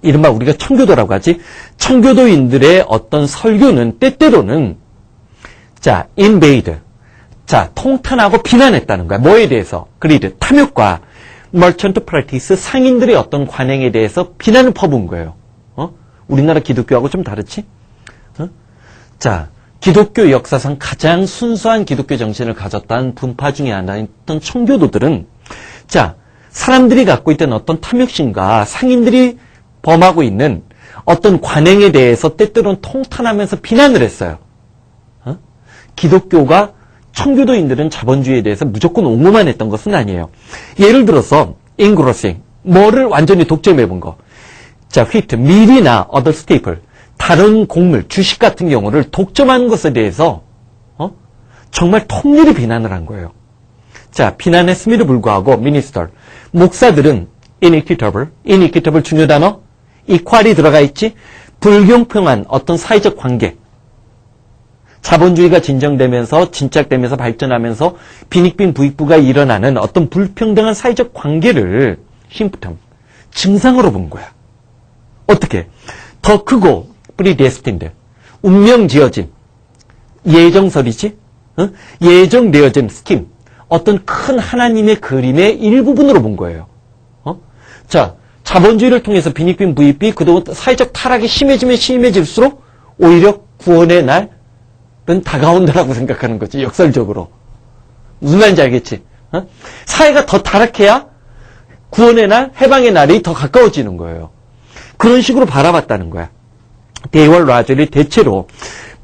Speaker 1: 이른바 우리가 청교도라고 하지. 청교도인들의 어떤 설교는 때때로는, 자, invade. 자, 통탄하고 비난했다는 거야. 뭐에 대해서? greed, 탐욕과 merchant practice, 상인들의 어떤 관행에 대해서 비난을 퍼부은 거예요. 우리나라 기독교하고 좀 다르지? 자, 기독교 역사상 가장 순수한 기독교 정신을 가졌다는 분파 중에 하나였던 청교도들은, 자, 사람들이 갖고 있던 어떤 탐욕심과 상인들이 범하고 있는 어떤 관행에 대해서 때때로는 통탄하면서 비난을 했어요. 기독교가 청교도인들은 자본주의에 대해서 무조건 옹호만 했던 것은 아니에요. 예를 들어서 engrossing, 뭐를 완전히 독점해본 거. 자, wheat, 밀이나 other staple, 다른 곡물, 주식 같은 경우를 독점하는 것에 대해서 정말 통렬히 비난을 한 거예요. 자, 비난했음에도 불구하고 minister, 목사들은 inequitable 중요 단어, equal이 들어가 있지. 불공평한 어떤 사회적 관계, 자본주의가 진작되면서 발전하면서 빈익빈 부익부가 일어나는 어떤 불평등한 사회적 관계를 심부텀 증상으로 본 거야. 어떻게? 더 크고 predestined, 운명 지어진, 예정설이지? 예정되어진 스킴, 어떤 큰 하나님의 그림의 일부분으로 본 거예요. 자, 자본주의를 통해서 빈익빈 부익비, 그동안 사회적 타락이 심해질수록 오히려 구원의 날은 다가온다라고 생각하는 거지, 역설적으로. 무슨 말인지 알겠지? 사회가 더 타락해야 구원의 날, 해방의 날이 더 가까워지는 거예요. 그런 식으로 바라봤다는 거야. They were largely 대체로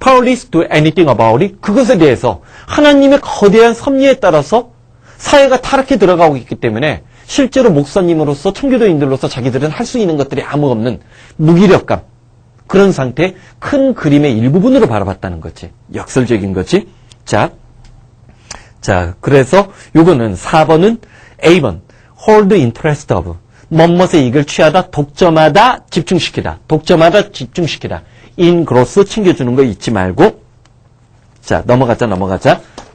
Speaker 1: powerless to anything about it. 그것에 대해서 하나님의 거대한 섭리에 따라서 사회가 타락해 들어가고 있기 때문에 실제로 목사님으로서 청교도인들로서 자기들은 할 수 있는 것들이 아무 없는 무기력감, 그런 상태, 큰 그림의 일부분으로 바라봤다는 거지. 역설적인 거지. 자, 그래서 요거는 4번은 A번 hold interest of, 뭐뭇에 이익을 취하다, 독점하다, 집중시키다. 독점하다, 집중시키다. engross 챙겨주는 거 잊지 말고. 자, 넘어가자.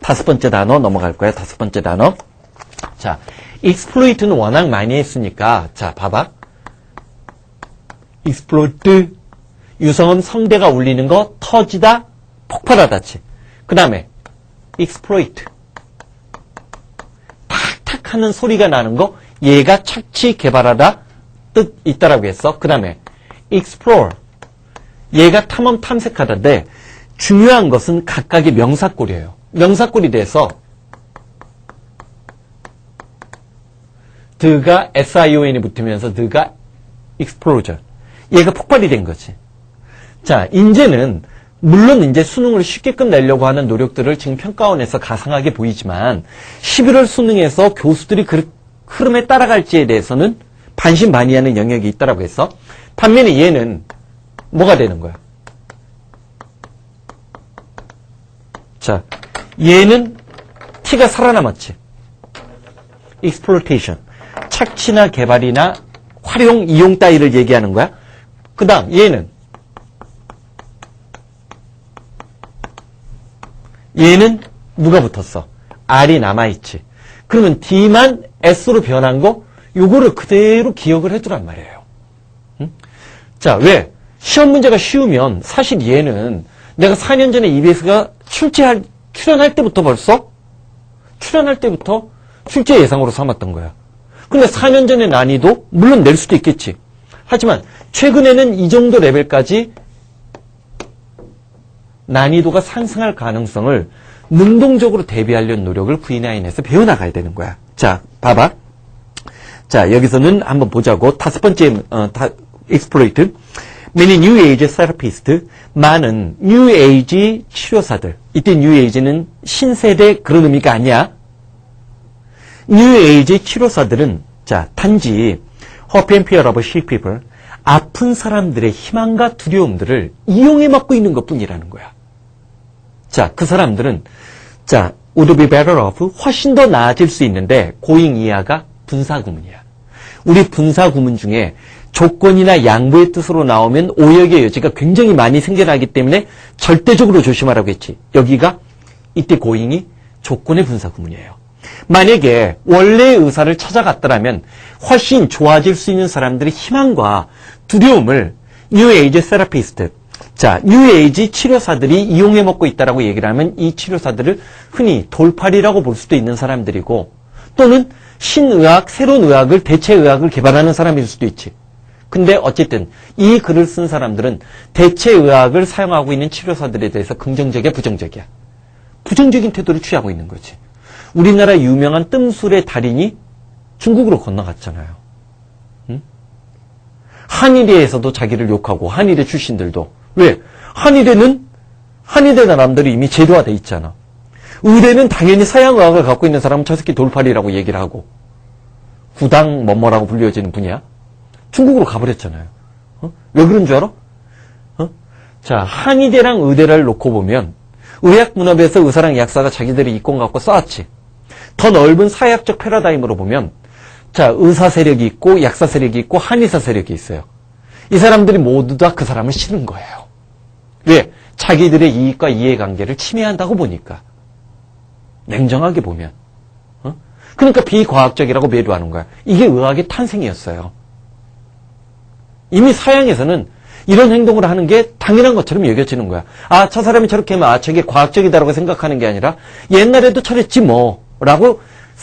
Speaker 1: 5번째 단어 넘어갈 거야. 5번째 단어. 자, exploit는 워낙 많이 했으니까, 자, 봐봐. exploit, 유성음 성대가 울리는 거, 터지다, 폭발하다치. 그 다음에 exploit, 탁탁 하는 소리가 나는 거, 얘가 착취 개발하다 뜻 있다라고 했어. 그 다음에 explore, 얘가 탐험 탐색하다인데 중요한 것은 각각의 명사꼴이에요. 명사꼴이 돼서 드가 SION이 붙으면서 드가 explosion, 얘가 폭발이 된 거지. 자, 이제는 물론 이제 수능을 쉽게끔 내려고 하는 노력들을 지금 평가원에서 가상하게 보이지만 11월 수능에서 교수들이 그 흐름에 따라갈지에 대해서는 반신반의하는 영역이 있다라고 했어. 반면에 얘는 뭐가 되는 거야? 자, 얘는 T가 살아남았지. exploitation, 착취나 개발이나 활용, 이용 따위를 얘기하는 거야. 그 다음 얘는 누가 붙었어? R이 남아있지. 그러면 D만 S로 변한 거, 요거를 그대로 기억을 해두란 말이에요. 응? 자, 왜? 시험 문제가 쉬우면 사실 얘는 내가 4년 전에 EBS가 출연할 때부터 벌써? 출연할 때부터 출제 예상으로 삼았던 거야. 근데 4년 전의 난이도 물론 낼 수도 있겠지. 하지만 최근에는 이 정도 레벨까지 난이도가 상승할 가능성을 능동적으로 대비하려는 노력을 V9에서 배워나가야 되는 거야. 자, 봐봐. 자, 여기서는 한번 보자고. 5번째, exploit. Many New Age therapists. 많은 New Age 치료사들. 이때 New Age는 신세대 그런 의미가 아니야. New Age 치료사들은, 자, 단지 hope and fear of sick people. 아픈 사람들의 희망과 두려움들을 이용해 먹고 있는 것 뿐이라는 거야. 자, 그 사람들은, 자, would be better off. 훨씬 더 나아질 수 있는데, 고잉 이하가 분사구문이야. 우리 분사구문 중에 조건이나 양보의 뜻으로 나오면 오역의 여지가 굉장히 많이 생겨나기 때문에 절대적으로 조심하라고 했지. 여기가 이때 고잉이 조건의 분사구문이에요. 만약에 원래의 의사를 찾아갔더라면 훨씬 좋아질 수 있는 사람들의 희망과 두려움을 뉴 에이지 세라피스트, 자, 뉴 에이지 치료사들이 이용해 먹고 있다라고 얘기를 하면 이 치료사들을 흔히 돌팔이라고 볼 수도 있는 사람들이고 또는 신의학, 새로운 의학을, 대체의학을 개발하는 사람일 수도 있지. 근데 어쨌든 이 글을 쓴 사람들은 대체의학을 사용하고 있는 치료사들에 대해서 긍정적이야, 부정적이야? 부정적인 태도를 취하고 있는 거지. 우리나라 유명한 뜸술의 달인이 중국으로 건너갔잖아요. 응? 한의대에서도 자기를 욕하고 한의대 출신들도. 왜? 한의대 사람들이 이미 제도화돼 있잖아. 의대는 당연히 서양의학을 갖고 있는 사람은 저 새끼 돌팔이라고 얘기를 하고 구당 뭐뭐라고 불려지는 분이야. 중국으로 가버렸잖아요. 왜 그런 줄 알아? 자, 한의대랑 의대를 놓고 보면 의학문헌에서 의사랑 약사가 자기들의 이권 갖고 쌓았지. 더 넓은 사회학적 패러다임으로 보면 자, 의사 세력이 있고 약사 세력이 있고 한의사 세력이 있어요. 이 사람들이 모두 다 그 사람을 싫은 거예요. 왜? 자기들의 이익과 이해관계를 침해한다고 보니까. 냉정하게 보면. 그러니까 비과학적이라고 매도하는 거야. 이게 의학의 탄생이었어요. 이미 서양에서는 이런 행동을 하는 게 당연한 것처럼 여겨지는 거야. 아, 저 사람이 저렇게 하면 아, 저게 과학적이다라고 생각하는 게 아니라 옛날에도 저랬지 뭐 라고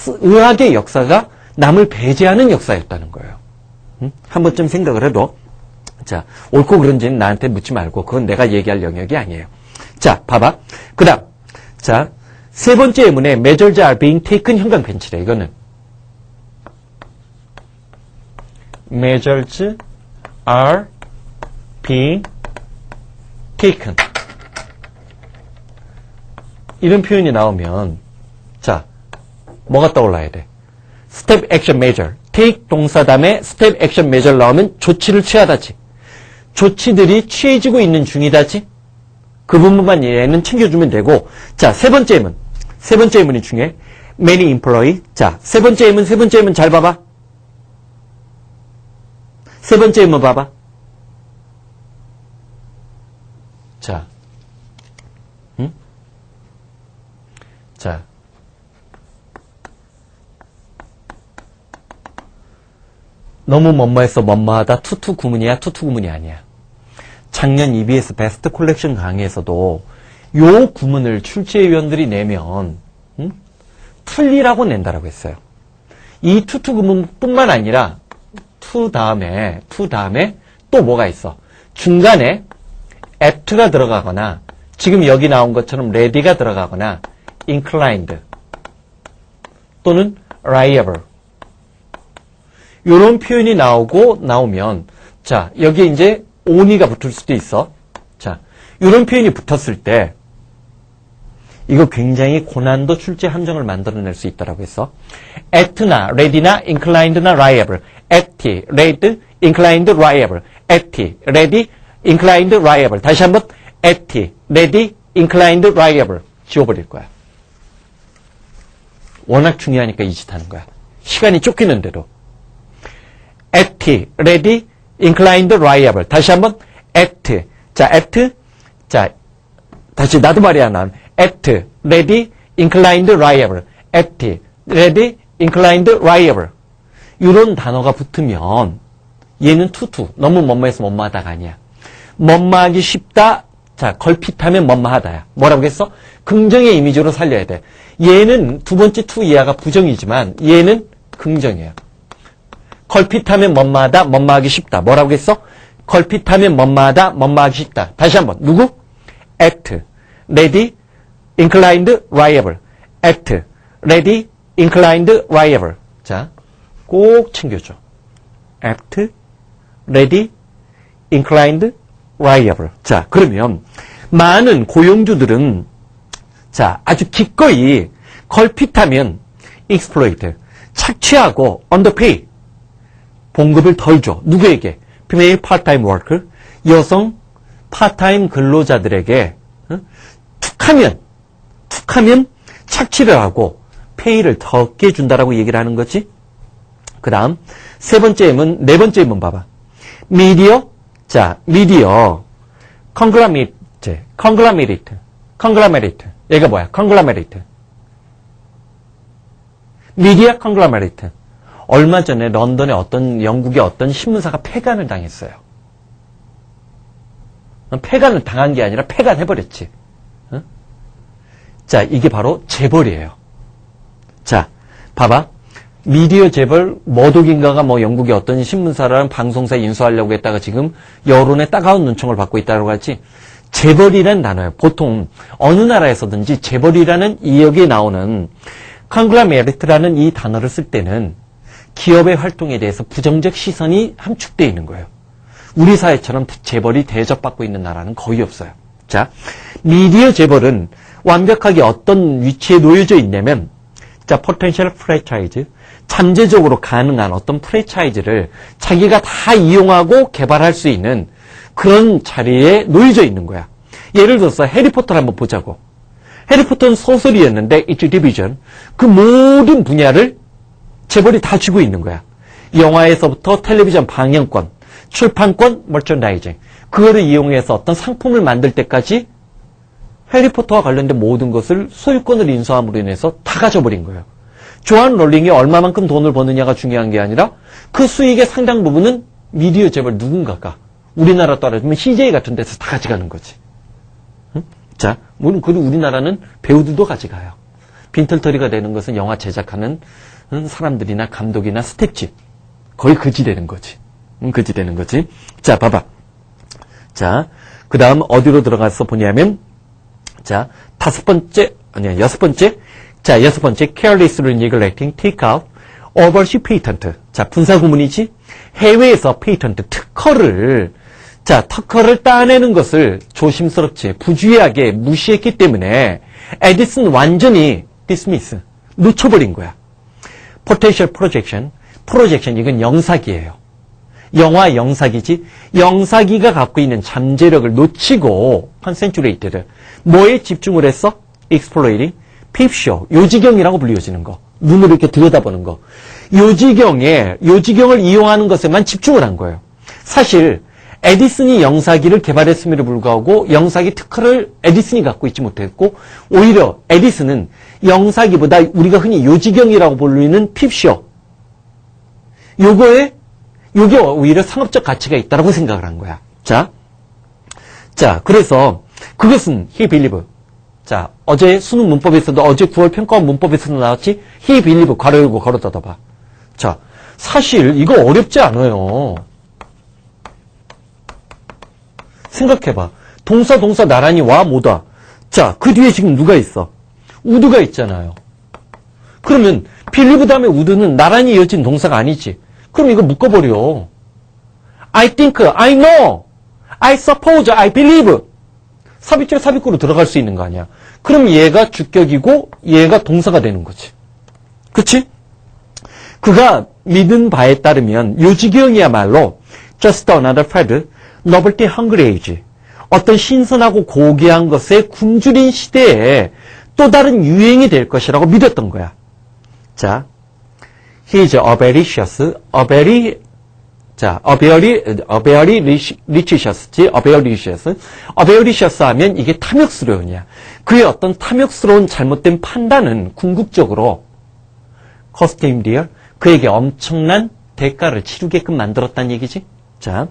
Speaker 1: 의학의 역사가 남을 배제하는 역사였다는 거예요. 한 번쯤 생각을 해도 자, 옳고 그른지는 나한테 묻지 말고 그건 내가 얘기할 영역이 아니에요. 자, 봐봐. 그 다음 자, 세 번째 예문에 measures are being taken 형광펜치래. 이거는 measures are being taken 이런 표현이 나오면 자, 뭐가 떠올라야 돼? step action measure. take 동사 다음에 step action measure 나오면 조치를 취하다지. 조치들이 취해지고 있는 중이다지. 그 부분만 얘는 챙겨주면 되고 자, 세 번째 예문이 중에 many employee. 자, 세 번째 예문 잘 봐봐. 세 번째 예문 봐봐. 자, 자, 너무 뭐뭐해서 뭐뭐하다. 투투 구문이야, 투투 구문이 아니야. 작년 EBS 베스트 콜렉션 강의에서도 요 구문을 출제위원들이 내면 틀리라고 낸다라고 했어요. 이 투투 구문뿐만 아니라 투 다음에 또 뭐가 있어? 중간에 apt가 들어가거나 지금 여기 나온 것처럼 ready가 들어가거나 inclined 또는 liable 이런 표현이 나오면 자, 여기에 이제 only가 붙을 수도 있어. 자, 이런 표현이 붙었을 때 이거 굉장히 고난도 출제 함정을 만들어낼 수 있다라고 했어. apt나 ready나 inclined나 liable. apt, ready, inclined, liable. apt, ready, inclined, liable. 다시 한번 apt, ready, inclined, liable. 지워버릴 거야. 워낙 중요하니까 이 짓 하는 거야. 시간이 쫓기는데도. apt, ready, inclined, liable. 다시 한번 apt. 자, apt. 자, 다시 나도 말이야 난. apt, ready, inclined, liable. apt, ready, inclined, liable. 이런 단어가 붙으면 얘는 투투. 너무 뭐뭐해서 뭐뭐하다가 아니야. 뭐뭐하기 쉽다. 자, 걸핏하면 뭐뭐하다야. 뭐라고 했어? 긍정의 이미지로 살려야 돼. 얘는 두 번째 to 이하가 부정이지만 얘는 긍정이에요. 걸핏하면 뭐뭐하다, 뭐뭐하기 쉽다. 뭐라고 했어? 걸핏하면 뭐뭐하다, 뭐뭐하기 쉽다. 다시 한번. 누구? act, ready, inclined, liable. act, ready, inclined, liable. 자, 꼭 챙겨줘. act, ready, inclined, liable. 자, 그러면 많은 고용주들은 자, 아주 기꺼이 걸핏하면 exploit, 착취하고 underpay, 봉급을 덜 줘. 누구에게? female part-time worker, 여성 파타임 근로자들에게 툭하면 착취를 하고 페이를 적게 준다라고 얘기를 하는 거지. 그 다음 네 번째 M은 봐봐. 미디어, 자, 미디어 conglomerate. 얘가 뭐야? conglomerate. 미디어 conglomerate. 얼마 전에 런던의 영국의 어떤 신문사가 폐간을 당했어요. 폐간을 당한 게 아니라 폐간해버렸지. 자, 이게 바로 재벌이에요. 자, 봐봐. 미디어 재벌, 머독인가가 영국의 어떤 신문사랑 방송사에 인수하려고 했다가 지금 여론의 따가운 눈총을 받고 있다고 하지. 재벌이라는 단어예요. 보통 어느 나라에서든지 재벌이라는 여기에 나오는 conglomerate라는 이 단어를 쓸 때는 기업의 활동에 대해서 부정적 시선이 함축되어 있는 거예요. 우리 사회처럼 재벌이 대접받고 있는 나라는 거의 없어요. 자, 미디어 재벌은 완벽하게 어떤 위치에 놓여져 있냐면, 자, potential franchise, 잠재적으로 가능한 어떤 프랜차이즈를 자기가 다 이용하고 개발할 수 있는 그런 자리에 놓여져 있는 거야. 예를 들어서 해리포터를 한번 보자고. 해리포터는 소설이었는데 each division, 그 모든 분야를 재벌이 다 쥐고 있는 거야. 영화에서부터 텔레비전 방영권, 출판권, 머천다이징, 그거를 이용해서 어떤 상품을 만들 때까지 해리포터와 관련된 모든 것을 소유권을 인수함으로 인해서 다 가져버린 거예요. 조한 롤링이 얼마만큼 돈을 버느냐가 중요한 게 아니라 그 수익의 상당 부분은 미디어 재벌 누군가가 우리나라 따라주면 CJ 같은 데서 다 가져가는 거지. 응? 자, 물론 그리고 우리나라는 배우들도 가져가요. 빈털터리가 되는 것은 영화 제작하는 사람들이나 감독이나 스텝집. 거의 그지 되는 거지. 그지 되는 거지. 자, 봐봐. 자, 그 다음 어디로 들어가서 보냐면, 자, 여섯 번째. 자, 여섯 번째. carelessly neglecting, take out, oversee patent. 자, 분사구문이지? 해외에서 페이턴트, 특허를 따내는 것을 조심스럽지, 부주의하게 무시했기 때문에 에디슨 완전히 dismiss, 놓쳐버린 거야. potential projection, 이건 영사기예요. 영화 영사기지. 영사기가 갖고 있는 잠재력을 놓치고 concentrated, 뭐에 집중을 했어? exploiting, peepshow, 요지경이라고 불리워지는 거. 눈으로 이렇게 들여다보는 거. 요지경을 이용하는 것에만 집중을 한 거예요. 사실 에디슨이 영사기를 개발했음에도 불구하고 영사기 특허를 에디슨이 갖고 있지 못했고, 오히려 에디슨은 영사기보다 우리가 흔히 요지경이라고 불리는 핍쇼, 요게 오히려 상업적 가치가 있다고 생각을 한 거야. 자, 그래서 그것은 he believe. 자, 어제 수능 문법에서도, 어제 9월 평가원 문법에서도 나왔지? he believe, 괄호 열고 괄호 닫아봐. 자, 사실 이거 어렵지 않아요. 생각해봐. 동사 나란히 와, 못 와. 자, 그 뒤에 지금 누가 있어? would가 있잖아요. 그러면 believe 다음에 would는 나란히 이어진 동사가 아니지. 그럼 이거 묶어버려. I think, I know, I suppose, I believe. 삽입절 삽입구로 들어갈 수 있는 거 아니야. 그럼 얘가 주격이고 얘가 동사가 되는 거지. 그치? 그가 믿은 바에 따르면 요지경이야말로 just another fad, novelty hungry age, 어떤 신선하고 고귀한 것에 굶주린 시대에 또 다른 유행이 될 것이라고 믿었던 거야. 자, he is avaricious, avaricious 하면 이게 탐욕스러우냐. 그의 어떤 탐욕스러운 잘못된 판단은 궁극적으로 cost him dear, 그에게 엄청난 대가를 치르게끔 만들었다는 얘기지. 자,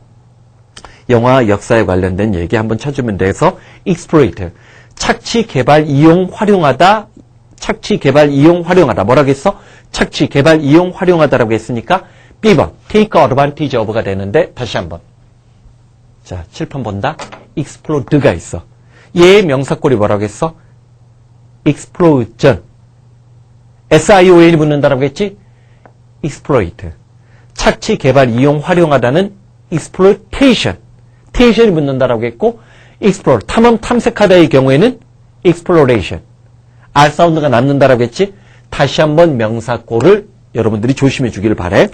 Speaker 1: 영화 역사에 관련된 얘기 한번 쳐주면 돼서 exploit, 착취, 개발, 이용, 활용하다. 착취, 개발, 이용, 활용하다. 뭐라고 했어? 착취, 개발, 이용, 활용하다라고 했으니까 B번, take advantage of가 되는데 다시 한번. 자, 7번 본다. explode가 있어. 얘의 명사꼴이 뭐라고 했어? explosion. SION이 붙는다라고 했지? exploit. 착취, 개발, 이용, 활용하다는 exploitation. tation이 붙는다라고 했고, explore, 탐험, 탐색하다의 경우에는 exploration. R 사운드가 남는다라고 했지? 다시 한번 명사꼴을 여러분들이 조심해 주기를 바래.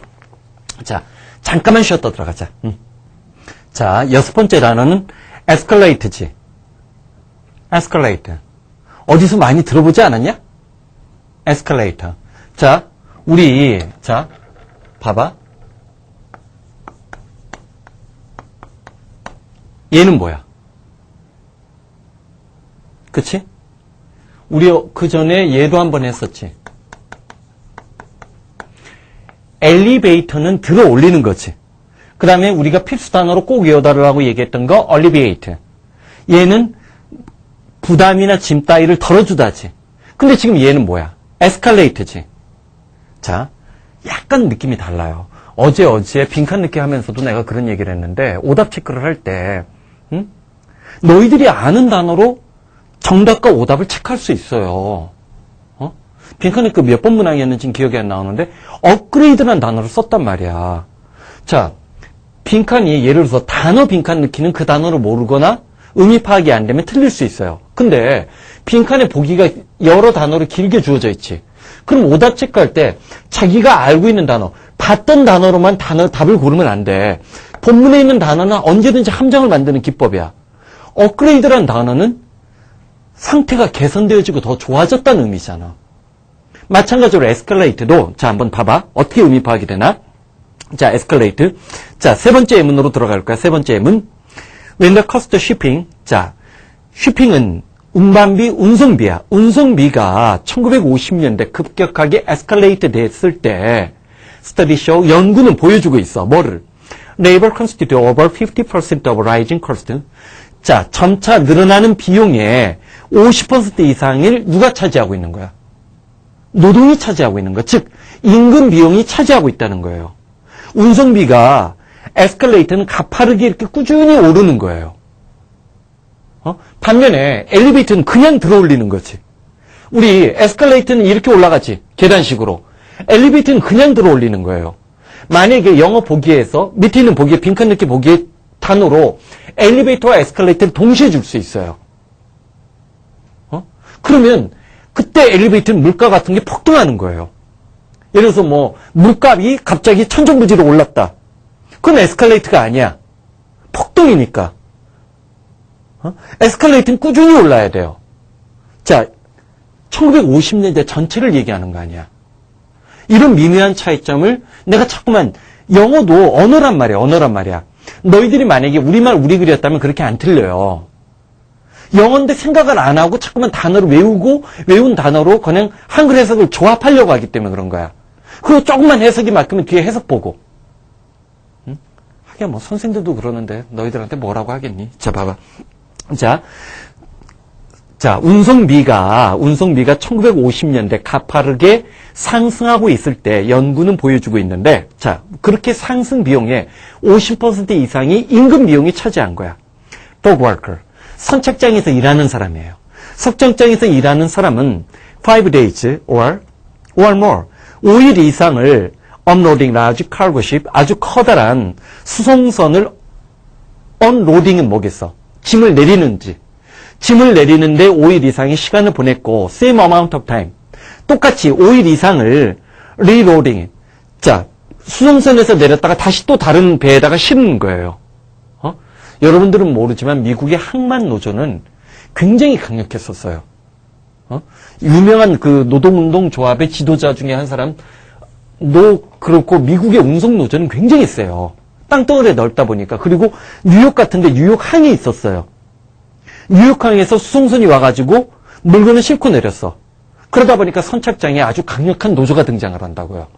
Speaker 1: 자, 잠깐만 쉬었다 들어가자. 자, 6번째 단어는 escalate지. escalate. 어디서 많이 들어보지 않았냐? escalator. 자, 자, 봐봐. 얘는 뭐야? 그치? 우리 그 전에 얘도 한번 했었지. 엘리베이터는 들어 올리는 거지. 그 다음에 우리가 필수 단어로 꼭 외워달라고 얘기했던 거, 엘리베이터. 얘는 부담이나 짐 따위를 덜어주다지. 근데 지금 얘는 뭐야? 에스컬레이트지. 자, 약간 느낌이 달라요. 어제 빈칸 넣기 하면서도 내가 그런 얘기를 했는데, 오답 체크를 할 때, 너희들이 아는 단어로 정답과 오답을 체크할 수 있어요. 빈칸 넣기 몇 번 문항이었는지 기억이 안 나오는데, 업그레이드라는 단어를 썼단 말이야. 자, 빈칸이 예를 들어서 단어 빈칸 넣기는 그 단어를 모르거나 의미 파악이 안 되면 틀릴 수 있어요. 근데 빈칸에 보기가 여러 단어로 길게 주어져 있지. 그럼 오답 체크할 때 자기가 알고 있는 단어, 봤던 단어로만 답을 고르면 안 돼. 본문에 있는 단어는 언제든지 함정을 만드는 기법이야. 업그레이드라는 단어는 상태가 개선되어지고 더 좋아졌다는 의미잖아. 마찬가지로 에스컬레이트도 자 한번 봐봐. 어떻게 의미 파악이 되나? 자, 에스컬레이트. 자, 세 번째 예문으로 들어갈 거야. 세 번째 예문. When the cost of shipping. 자, shipping은 운반비, 운송비야. 운송비가 1950년대 급격하게 에스컬레이트 됐을 때 study show, 연구는 보여주고 있어. 뭐를? Labor constitute over 50% of rising cost. 자, 점차 늘어나는 비용의 50% 이상을 누가 차지하고 있는 거야? 노동이 차지하고 있는 거야. 즉, 임금 비용이 차지하고 있다는 거예요. 운송비가 에스컬레이터는 가파르게 이렇게 꾸준히 오르는 거예요. 반면에 엘리베이터는 그냥 들어 올리는 거지. 우리 에스컬레이터는 이렇게 올라가지. 계단식으로. 엘리베이터는 그냥 들어 올리는 거예요. 만약에 영어 보기에서 밑에 있는 보기에 빈칸 넣기 보기에 단어로 엘리베이터와 에스컬레이터를 동시에 줄 수 있어요. 그러면 그때 엘리베이터는 물가 같은 게 폭등하는 거예요. 예를 들어서 뭐 물값이 갑자기 천정부지로 올랐다. 그건 에스컬레이터가 아니야. 폭등이니까. 에스컬레이터는 꾸준히 올라야 돼요. 자, 1950년대 전체를 얘기하는 거 아니야. 이런 미묘한 차이점을 내가 자꾸만 영어도 언어란 말이야. 너희들이 만약에 우리말 우리 글이었다면 그렇게 안 틀려요. 영어인데 생각을 안 하고 자꾸만 단어를 외우고 외운 단어로 그냥 한글 해석을 조합하려고 하기 때문에 그런 거야. 그리고 조금만 해석이 막히면 뒤에 해석 보고. 하긴 뭐 선생들도 그러는데 너희들한테 뭐라고 하겠니? 자, 봐봐. 자, 운송비가 1950년대 가파르게 상승하고 있을 때 연구는 보여주고 있는데, 자, 그렇게 상승 비용의 50% 이상이 임금 비용이 차지한 거야. dog worker. 선착장에서 일하는 사람이에요. 석정장에서 일하는 사람은 5 days or more. 5일 이상을 unloading large cargo ship, 아주 커다란 수송선을 unloading은 뭐겠어? 짐을 내리는데 5일 이상의 시간을 보냈고, same amount of time. 똑같이 5일 이상을 reloading. 자, 수송선에서 내렸다가 다시 또 다른 배에다가 실는 거예요. 여러분들은 모르지만 미국의 항만 노조는 굉장히 강력했었어요. 유명한 그 노동운동 조합의 지도자 중에 한 사람도 그렇고, 미국의 운송 노조는 굉장히 세요. 땅덩어리에 넓다 보니까. 그리고 뉴욕 같은데 뉴욕항이 있었어요. 뉴욕항에서 수송선이 와가지고 물건을 싣고 내렸어. 그러다 보니까 선착장에 아주 강력한 노조가 등장을 한다고요.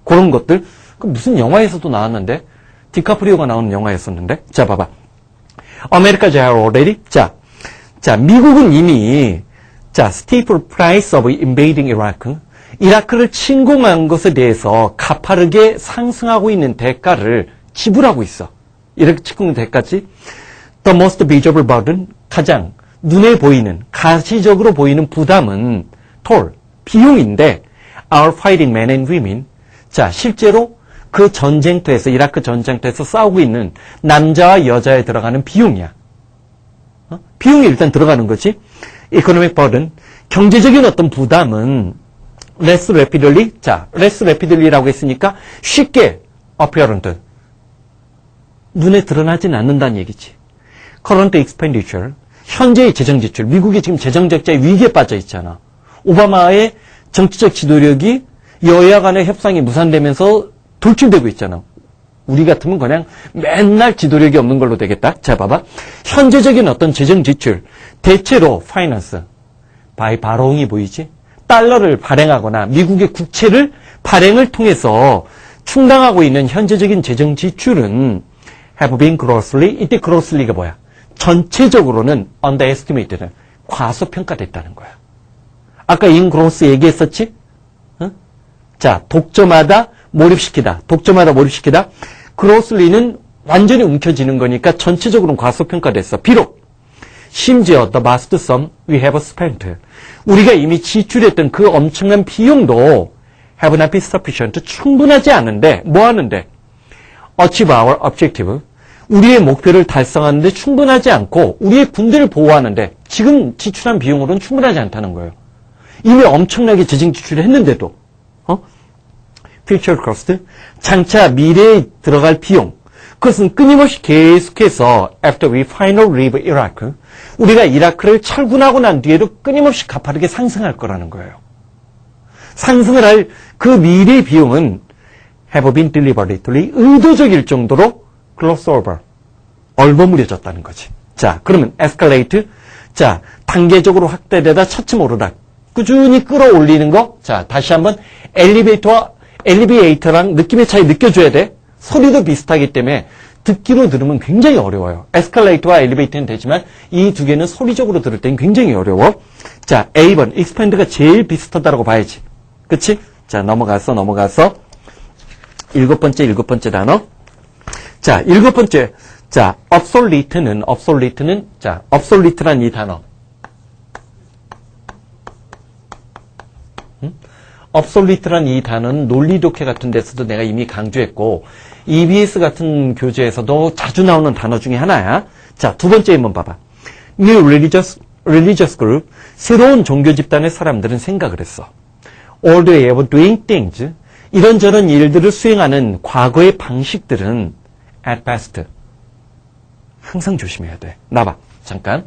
Speaker 1: 그런 것들, 무슨 영화에서도 나왔는데, 디카프리오가 나오는 영화였었는데. 자, 봐봐. America's already. 자, 자, 미국은 이미 자, steep price of invading Iraq, 이라크를 침공한 것에 대해서 가파르게 상승하고 있는 대가를 지불하고 있어. 이라크 침공 대가지. The most visible burden, 가장 눈에 보이는, 가시적으로 보이는 부담은 toll, 비용인데 our fighting men and women, 자, 실제로 그 전쟁터에서, 이라크 전쟁터에서 싸우고 있는 남자와 여자에 들어가는 비용이야. 비용이 일단 들어가는 거지. economic burden, 경제적인 어떤 부담은 less rapidly, 자, less rapidly라고 했으니까 쉽게 apparent, 눈에 드러나진 않는다는 얘기지. current expenditure, 현재의 재정 지출, 미국이 지금 재정 적자의 위기에 빠져 있잖아. 오바마의 정치적 지도력이 여야 간의 협상이 무산되면서 돌출되고 있잖아. 우리 같으면 그냥 맨날 지도력이 없는 걸로 되겠다. 자, 봐봐. 현재적인 어떤 재정 지출, 대체로 파이낸스, 바이 바롱이 보이지? 달러를 발행하거나 미국의 국채를 발행을 통해서 충당하고 있는 현재적인 재정 지출은 have been grossly, 이때 grossly가 뭐야? 전체적으로는 underestimated, 과소평가됐다는 거야. 아까 in gross 얘기했었지? 응? 자, 독점하다, 몰입시키다. 독점하다, 몰입시키다. grossly는 완전히 움켜쥐는 거니까 전체적으로는 과소평가됐어. 비록 심지어 the vast sum we have spent, 우리가 이미 지출했던 그 엄청난 비용도 have not been sufficient, 충분하지 않은데 뭐 하는데? achieve our objective, 우리의 목표를 달성하는데 충분하지 않고 우리의 군대를 보호하는데 지금 지출한 비용으로는 충분하지 않다는 거예요. 이미 엄청나게 재정 지출을 했는데도 future cost, 장차 미래에 들어갈 비용, 그것은 끊임없이 계속해서 after we finally leave Iraq, 우리가 이라크를 철군하고 난 뒤에도 끊임없이 가파르게 상승할 거라는 거예요. 상승을 할 그 미래의 비용은 have been deliberately, 의도적일 정도로 gloss over, 얼버무려졌다는 거지. 자, 그러면 escalate, 자, 단계적으로 확대되다 차츰 오르락, 꾸준히 끌어올리는 거. 자, 다시 한번 엘리베이터랑 느낌의 차이 느껴줘야 돼. 소리도 비슷하기 때문에 듣기로 들으면 굉장히 어려워요. 에스컬레이터와 엘리베이터는 되지만 이 두 개는 소리적으로 들을 때는 굉장히 어려워. 자, A번, expand가 제일 비슷하다고 봐야지. 그치? 자, 넘어가서 일곱 번째 단어. 자, 일곱 번째. 자, obsolete는 자, obsolete란 이 단어. obsolete란 이 단어는 논리 독해 같은 데서도 내가 이미 강조했고 EBS 같은 교재에서도 자주 나오는 단어 중에 하나야. 자, 두 번째 한번 봐봐. New religious group, 새로운 종교 집단의 사람들은 생각을 했어. Old way of doing things, 이런저런 일들을 수행하는 과거의 방식들은 at best, 항상 조심해야 돼. 나봐, 잠깐.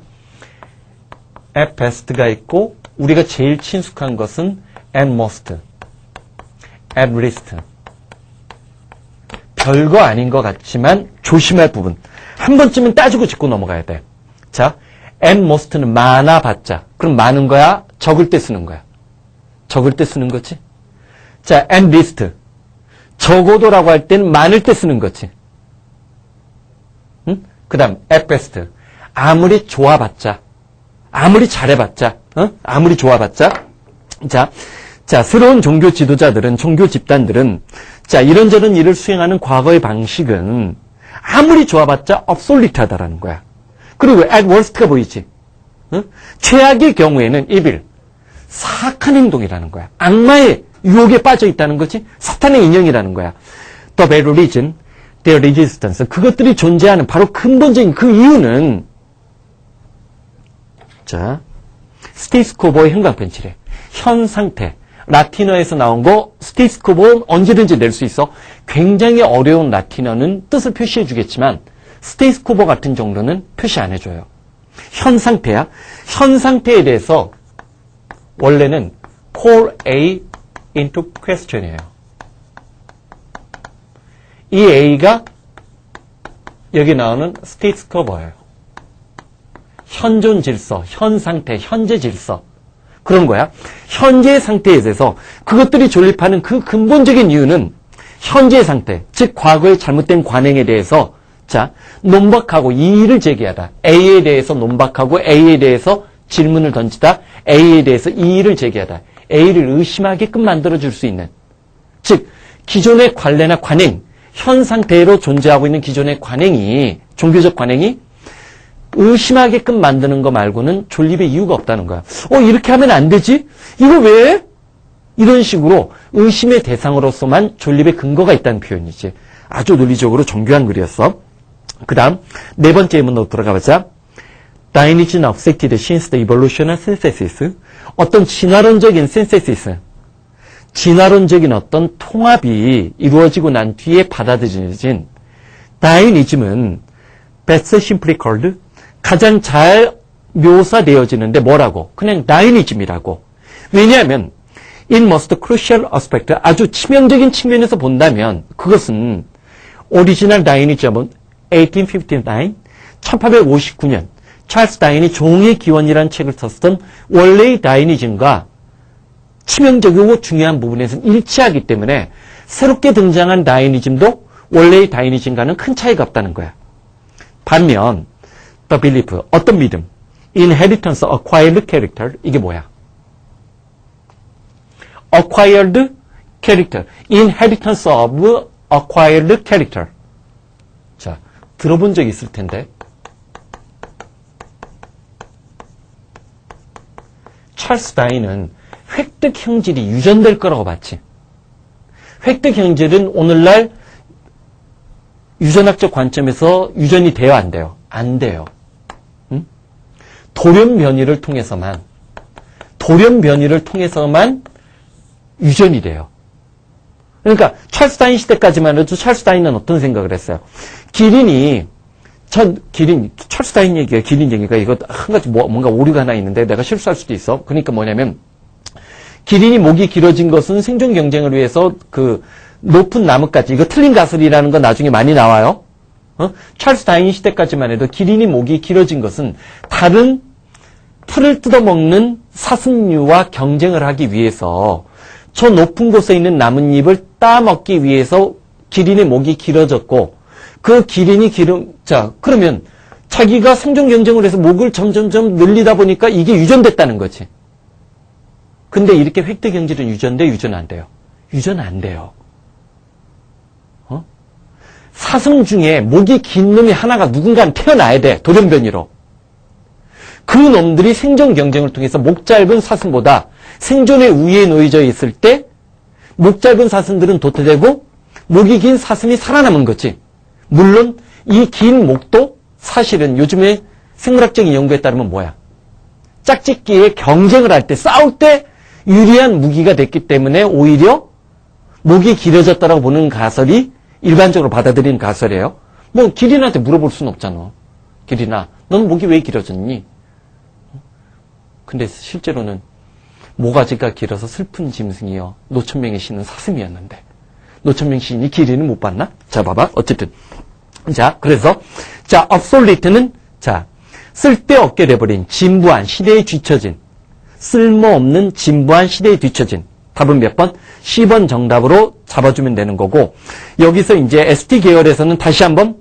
Speaker 1: at best가 있고 우리가 제일 친숙한 것은 at most, at least. 별거 아닌 것 같지만 조심할 부분. 한 번쯤은 따지고 짚고 넘어가야 돼. 자, at most는 많아봤자. 그럼 많은 거야? 적을 때 쓰는 거야? 적을 때 쓰는 거지? 자, at least. 적어도라고 할 때는 많을 때 쓰는 거지. 응? 그 다음, at best. 아무리 좋아봤자. 아무리 잘해봤자. 아무리 좋아봤자. 자, 새로운 종교 지도자들은, 종교 집단들은, 자, 이런저런 일을 수행하는 과거의 방식은 아무리 좋아봤자 obsolete하다라는 거야. 그리고 at worst가 보이지? 최악의 경우에는 evil, 사악한 행동이라는 거야. 악마의 유혹에 빠져 있다는 거지? 사탄의 인형이라는 거야. The bad religion, their resistance, 그것들이 존재하는 바로 근본적인 그 이유는, 자, 스테이스 코보의 형광펜칠에 현 상태, 라틴어에서 나온 거 스테이스 코보는 언제든지 낼 수 있어. 굉장히 어려운 라틴어는 뜻을 표시해 주겠지만 스테이스 코보 같은 정도는 표시 안 해줘요. 현 상태야. 현 상태에 대해서 원래는 call A into question이에요. 이 A가 여기 나오는 스테이스 코보예요. 현존 질서, 현 상태, 현재 질서. 그런 거야. 현재의 상태에 대해서 그것들이 존립하는 그 근본적인 이유는 현재의 상태, 즉 과거의 잘못된 관행에 대해서 자, 논박하고 이의를 제기하다. A에 대해서 논박하고 A에 대해서 질문을 던지다. A에 대해서 이의를 제기하다. A를 의심하게끔 만들어줄 수 있는. 즉, 기존의 관례나 관행, 현 상태로 존재하고 있는 기존의 관행이, 종교적 관행이 의심하게끔 만드는 거 말고는 존립의 이유가 없다는 거야. 이렇게 하면 안 되지? 이거 왜? 이런 식으로 의심의 대상으로서만 존립의 근거가 있다는 표현이지. 아주 논리적으로 정교한 글이었어. 그 다음, 네 번째 예문으로 들어가보자. Dionism accepted since the evolution of synthesis. 어떤 진화론적인 synthesis, 진화론적인 어떤 통합이 이루어지고 난 뒤에 받아들여진 다이니즘은 best simply called, 가장 잘 묘사되어지는데 뭐라고? 그냥 다이니즘이라고. 왜냐하면 in most crucial aspect, 아주 치명적인 측면에서 본다면 그것은 오리지널 다이니즘은 1859, 1859년 찰스 다인이 종의 기원이라는 책을 썼던 원래의 다이니즘과 치명적이고 중요한 부분에서는 일치하기 때문에 새롭게 등장한 다이니즘도 원래의 다이니즘과는 큰 차이가 없다는 거야. 반면 the belief, 어떤 믿음, inheritance, acquired character, 이게 뭐야? acquired character, inheritance of acquired character. 자, 들어본 적 있을 텐데 찰스 다인은 획득 형질이 유전될 거라고 봤지. 획득 형질은 오늘날 유전학적 관점에서 유전이 돼요, 안 돼요? 안 돼요. 응? 돌연 변이를 통해서만 유전이 돼요. 그러니까 찰스 다인 시대까지만 해도 찰스 다인은 어떤 생각을 했어요? 찰스 다인 얘기가 기린 얘기가 이거 한 가지 뭔가 오류가 하나 있는데 내가 실수할 수도 있어. 그러니까 뭐냐면 기린이 목이 길어진 것은 생존 경쟁을 위해서 그 높은 나뭇가지, 이거 틀린 가설이라는 건 나중에 많이 나와요. 찰스 다인 시대까지만 해도 기린이 목이 길어진 것은 다른 풀을 뜯어먹는 사슴류와 경쟁을 하기 위해서 저 높은 곳에 있는 나뭇잎을 따먹기 위해서 기린의 목이 길어졌고, 그 기린이 그러면 자기가 생존 경쟁을 해서 목을 점점점 늘리다 보니까 이게 유전됐다는 거지. 근데 이렇게 획득 경질은 유전 안 돼요? 유전 안 돼요. 사슴 중에 목이 긴 놈이 하나가 누군가는 태어나야 돼. 돌연변이로. 그 놈들이 생존 경쟁을 통해서 목 짧은 사슴보다 생존의 우위에 놓여져 있을 때 목 짧은 사슴들은 도태되고 목이 긴 사슴이 살아남은 거지. 물론 이 긴 목도 사실은 요즘에 생물학적인 연구에 따르면 뭐야? 짝짓기에 경쟁을 할 때, 싸울 때 유리한 무기가 됐기 때문에 오히려 목이 길어졌다라고 보는 가설이 일반적으로 받아들이는 가설이에요. 뭐 기린한테 물어볼 수는 없잖아. 기린아, 넌 목이 왜 길어졌니? 근데 실제로는 모가지가 길어서 슬픈 짐승이요. 노천명의 시는 사슴이었는데. 노천명 시인이 기린을 못 봤나? 자, 봐봐. 어쨌든. 자, 그래서, obsolete는, 쓸데없게 돼버린, 진부한, 시대에 뒤처진, 쓸모없는, 진부한, 시대에 뒤처진. 답은 몇 번? 10번 정답으로 잡아주면 되는 거고, 여기서 이제 ST 계열에서는 다시 한번,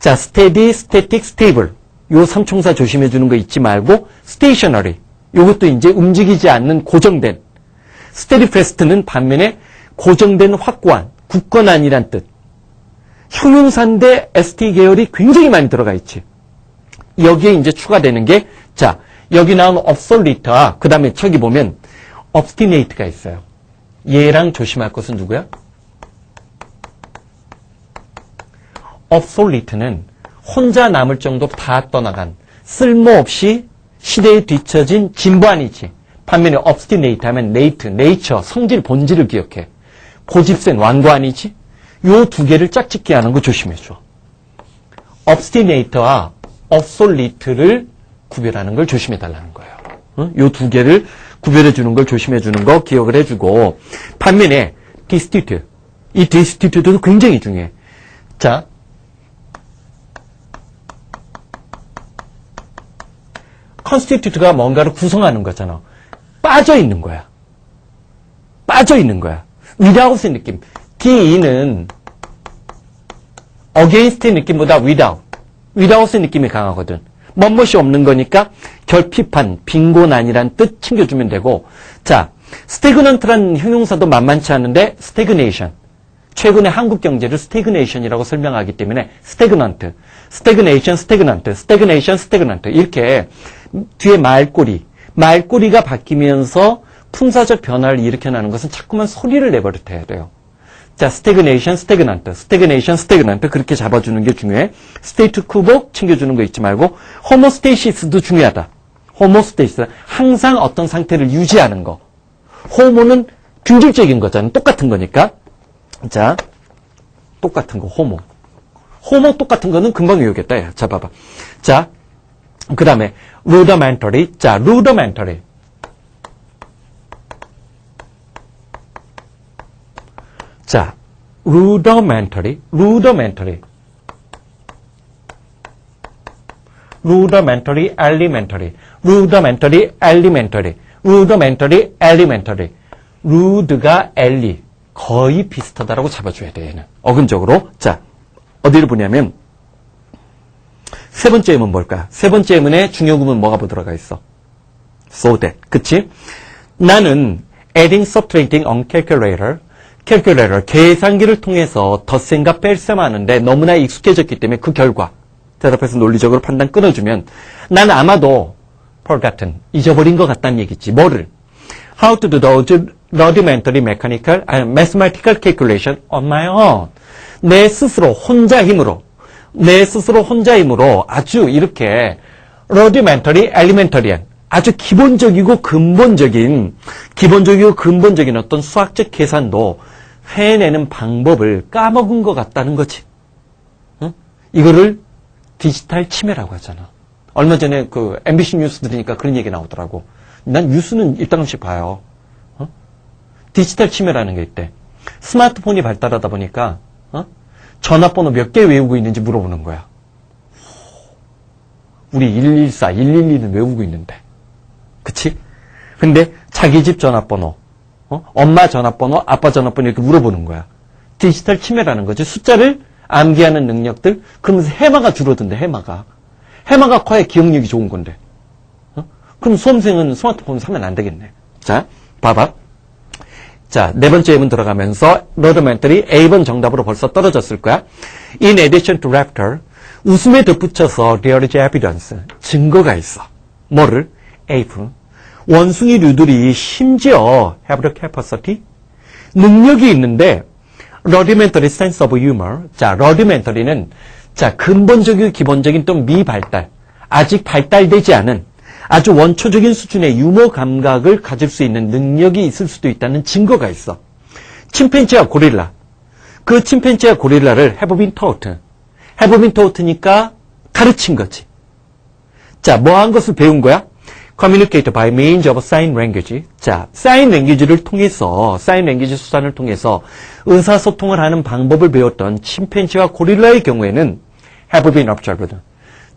Speaker 1: steady, static, stable. 요 삼총사 조심해주는 거 잊지 말고, stationary. 요것도 이제 움직이지 않는 고정된. steadfast는 반면에 고정된 확고한, 굳건한이란 뜻. 형용사인데 ST 계열이 굉장히 많이 들어가 있지. 여기에 이제 추가되는 게, 여기 나온 obsolete와, 그 다음에 저기 보면, obstinate가 있어요. 얘랑 조심할 것은 누구야? obsolete는 혼자 남을 정도 다 떠나간, 쓸모없이 시대에 뒤처진 진부한이지. 반면에 obstinate 하면 nature, 성질, 본질을 기억해. 고집센 완고한이지. 요 두 개를 짝짓기 하는 거 조심해줘. obstinate와 obsolete를 구별하는 걸 조심해달라는 거예요. 요 두 개를 구별해주는 걸 조심해주는 거 기억을 해주고, 반면에 destitute, 이 destitute도 굉장히 중요해. constitute가 뭔가를 구성하는 거잖아. 빠져있는 거야. 빠져있는 거야. without의 느낌. DE는 against의 느낌보다 without의 느낌이 강하거든. 멋멋이 없는 거니까 결핍한, 빈곤한이란 뜻 챙겨주면 되고, 자, stagnant란 형용사도 만만치 않은데 stagnation. 최근에 한국 경제를 stagnation이라고 설명하기 때문에 stagnant, stagnation, stagnant, stagnation, stagnant 이렇게 뒤에 말꼬리가 바뀌면서 품사적 변화를 일으켜나는 것은 자꾸만 소리를 내버릇해야 돼요. 자, stagnation, stagnant, stagnation, stagnant 그렇게 잡아주는 게 중요해. state quo 챙겨주는 거 잊지 말고 homostasis도 중요하다. homostasis, 항상 어떤 상태를 유지하는 거. homo는 균질적인 거잖아. 똑같은 거니까. 자, 똑같은 거, 호모 똑같은 거는 금방 외우겠다. 야, 자, 봐봐. 자, 그 다음에 rudimentary. 자, rudimentary. 자, rudimentary, elementary. rude가 el리. 거의 비슷하다라고 잡아줘야 돼, 얘는. 어근적으로. 자, 어디를 보냐면, 세 번째 음은 뭘까? 세 번째 음은의 중요음은 뭐가 들어가 있어? So that. 그치? 나는 adding, subtracting on calculator, 계산기를 통해서 덧셈과 뺄셈 하는데 너무나 익숙해졌기 때문에 그 결과, 대답해서 논리적으로 판단 끊어주면, 나는 아마도 forgotten, 잊어버린 것 같다는 얘기지. 뭐를? How to do the rudimentary mechanical and mathematical calculation on my own. 내 스스로 혼자 힘으로 아주 이렇게 rudimentary, elementarian, 아주 기본적이고 근본적인 어떤 수학적 계산도 해내는 방법을 까먹은 것 같다는 거지. 응? 이거를 디지털 치매라고 하잖아. 얼마 전에 그 MBC 뉴스 들으니까 그런 얘기 나오더라고. 난 뉴스는 일당씩 봐요. 디지털 치매라는 게 있대. 스마트폰이 발달하다 보니까 전화번호 몇 개 외우고 있는지 물어보는 거야. 우리 114, 112는 외우고 있는데. 그치? 근데 자기 집 전화번호, 엄마 전화번호, 아빠 전화번호 이렇게 물어보는 거야. 디지털 치매라는 거지. 숫자를 암기하는 능력들. 그러면서 해마가 줄어든대, 해마가 커야 기억력이 좋은 건데. 그럼 수험생은 스마트폰 사면 안 되겠네. 자, 봐봐. 자, 네 번째 예문 들어가면서 rudimentary A번 정답으로 벌써 떨어졌을 거야. In addition to laughter, 웃음에 덧붙여서 there is evidence, 증거가 있어. 뭐를? A프. 원숭이류들이 심지어 have the capacity, 능력이 있는데 rudimentary sense of humor. 자, rudimentary는 자, 근본적이고 기본적인 또 미발달, 아직 발달되지 않은 아주 원초적인 수준의 유머 감각을 가질 수 있는 능력이 있을 수도 있다는 증거가 있어. 침팬지와 고릴라. 그 침팬지와 고릴라를 have been taught니까 가르친 거지. 자, 뭐 한 것을 배운 거야? communicate by means of sign language. 자, sign language를 통해서, sign language 수단을 통해서 의사소통을 하는 방법을 배웠던 침팬지와 고릴라의 경우에는 have been observed.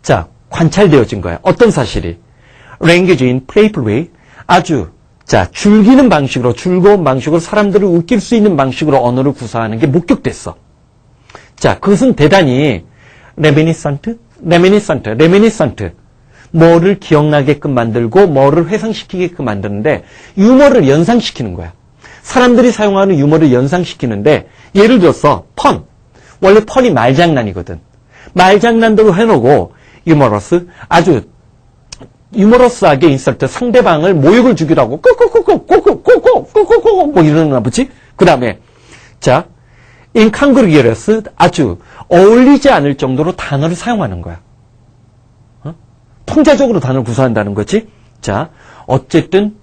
Speaker 1: 자, 관찰되어진 거야. 어떤 사실이? language in playful way. 아주, 자, 즐거운 방식으로 사람들을 웃길 수 있는 방식으로 언어를 구사하는 게 목격됐어. 자, 그것은 대단히 reminiscent. 뭐를 기억나게끔 만들고 뭐를 회상시키게끔 만드는데 유머를 연상시키는 거야. 사람들이 사용하는 유머를 연상시키는데 예를 들어서 펀. 원래 펀이 말장난이거든. 말장난대로 해놓고 유머러스, 아주 유머러스하게 인설트, 상대방을 모욕을 주기도 하고 꼬꼬꼬꼬꼬꼬꼬꼬꼬꼬 뭐 이러나 보지. 그 다음에 자, incongruous, 아주 어울리지 않을 정도로 단어를 사용하는 거야. 통자적으로 단어를 구사한다는 거지. 자, 어쨌든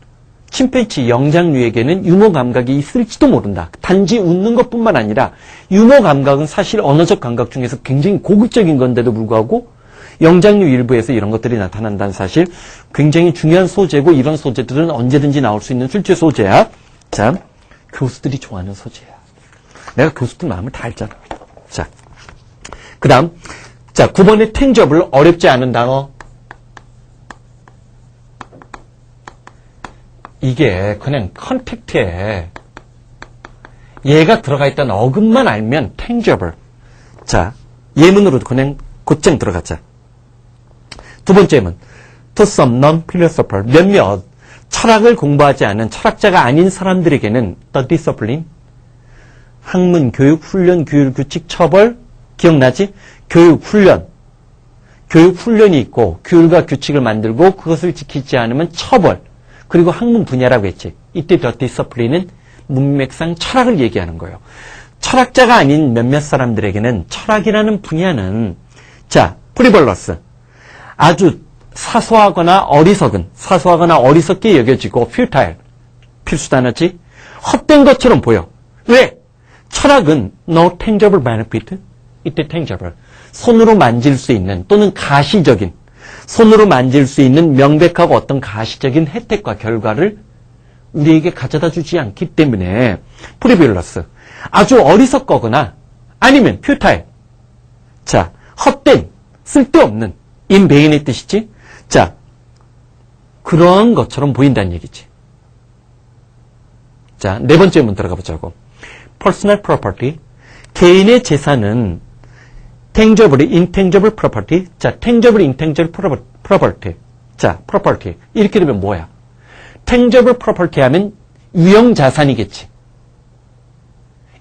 Speaker 1: 침팬지 영장류에게는 유머 감각이 있을지도 모른다. 단지 웃는 것뿐만 아니라 유머 감각은 사실 언어적 감각 중에서 굉장히 고급적인 건데도 불구하고 영장류 일부에서 이런 것들이 나타난다는 사실, 굉장히 중요한 소재고 이런 소재들은 언제든지 나올 수 있는 출제 소재야. 자, 교수들이 좋아하는 소재야. 내가 교수들 마음을 다 알잖아. 자, 그 다음, 자, 9번의 tangible, 어렵지 않은 단어. 이게 그냥 컨택트에 얘가 들어가 있다는 어근만 알면 tangible. 자, 예문으로 그냥 곧장 들어가자. 두 번째 예문. To some non-philosopher. 몇몇 철학을 공부하지 않은 철학자가 아닌 사람들에게는 the discipline. 학문, 교육, 훈련, 규율, 규칙, 처벌. 기억나지? 교육, 훈련이 있고 규율과 규칙을 만들고 그것을 지키지 않으면 처벌. 그리고 학문 분야라고 했지. 이때 the discipline은 문맥상 철학을 얘기하는 거예요. 철학자가 아닌 몇몇 사람들에게는 철학이라는 분야는 프리벌러스. 아주 사소하거나 어리석게 여겨지고 futile. 필수 단어지. 헛된 것처럼 보여. 왜? 철학은 no tangible benefit. 이때 tangible. 손으로 만질 수 있는 또는 가시적인 손으로 만질 수 있는 명백하고 어떤 가시적인 혜택과 결과를 우리에게 가져다 주지 않기 때문에 프리빌러스 아주 어리석거거나 아니면 futile 헛된 쓸데없는 in vain의 뜻이지. 그런 것처럼 보인다는 얘기지. 네 번째 문 들어가 보자고. personal property. 개인의 재산은 tangible, intangible property. tangible, intangible property. property. 이렇게 되면 뭐야? tangible property 하면 유형 자산이겠지.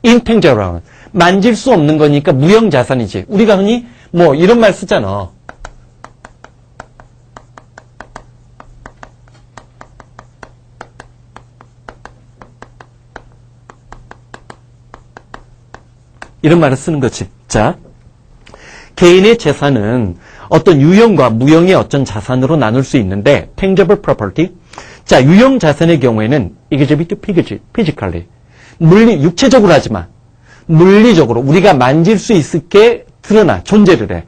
Speaker 1: intangible 하면 만질 수 없는 거니까 무형 자산이지. 우리가 흔히 뭐 이런 말 쓰잖아. 이런 말을 쓰는 거지. 개인의 재산은 어떤 유형과 무형의 어떤 자산으로 나눌 수 있는데 tangible property. 유형 자산의 경우에는 exhibit physically. 육체적으로 하지만 물리적으로 우리가 만질 수 있게 드러나 존재를 해.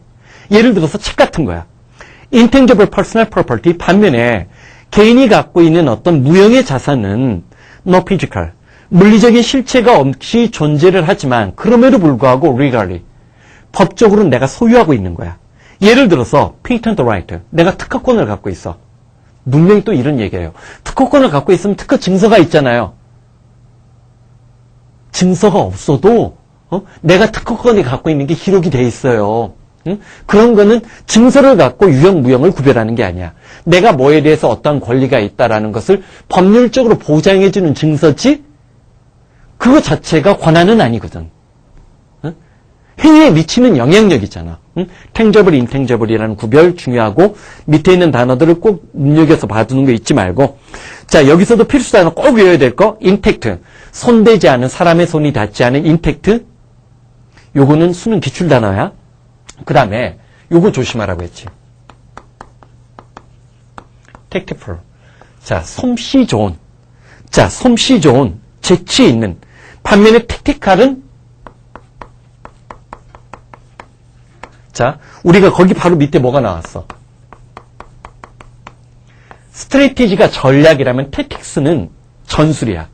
Speaker 1: 예를 들어서 책 같은 거야. intangible personal property 반면에 개인이 갖고 있는 어떤 무형의 자산은 no physical. 물리적인 실체가 없이 존재를 하지만 그럼에도 불구하고 legally. 법적으로 내가 소유하고 있는 거야. 예를 들어서 patent right. 내가 특허권을 갖고 있어. 분명히 또 이런 얘기예요. 특허권을 갖고 있으면 특허 증서가 있잖아요. 증서가 없어도 내가 특허권을 갖고 있는 게 기록이 돼 있어요. 그런 거는 증서를 갖고 유형, 무형을 구별하는 게 아니야. 내가 뭐에 대해서 어떠한 권리가 있다라는 것을 법률적으로 보장해주는 증서지 그거 자체가 권한은 아니거든. 행위에 미치는 영향력이잖아. tangible, intangible이라는 구별 중요하고 밑에 있는 단어들을 꼭 눈여겨서 봐두는 거 잊지 말고. 여기서도 필수 단어 꼭 외워야 될 거. intact. 손대지 않은 사람의 손이 닿지 않은 intact. 요거는 수능 기출 단어야. 그 다음에 요거 조심하라고 했지. tactful. 솜씨 좋은. 솜씨 좋은. 재치 있는. 반면에 tactical은 우리가 거기 바로 밑에 뭐가 나왔어? 스트레티지가 전략이라면 tactics는 전술이야.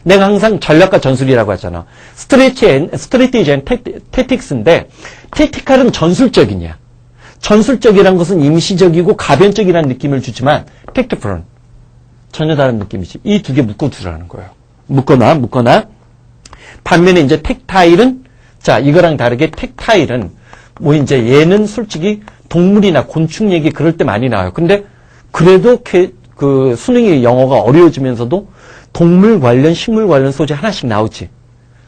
Speaker 1: 내가 항상 전략과 전술이라고 하잖아. 스트레티지 앤 tactics인데 tactical은 전술적이냐. 전술적이란 것은 임시적이고 가변적이라는 느낌을 주지만 tactful은 전혀 다른 느낌이지. 이 두 개 묶어 두라는 거예요. 묶거나 반면에 이제 tactile은 이거랑 다르게 tactile은 이제 얘는 솔직히 동물이나 곤충 얘기 그럴 때 많이 나와요. 근데 그래도 그 수능의 영어가 어려워지면서도 동물 관련, 식물 관련 소재 하나씩 나오지.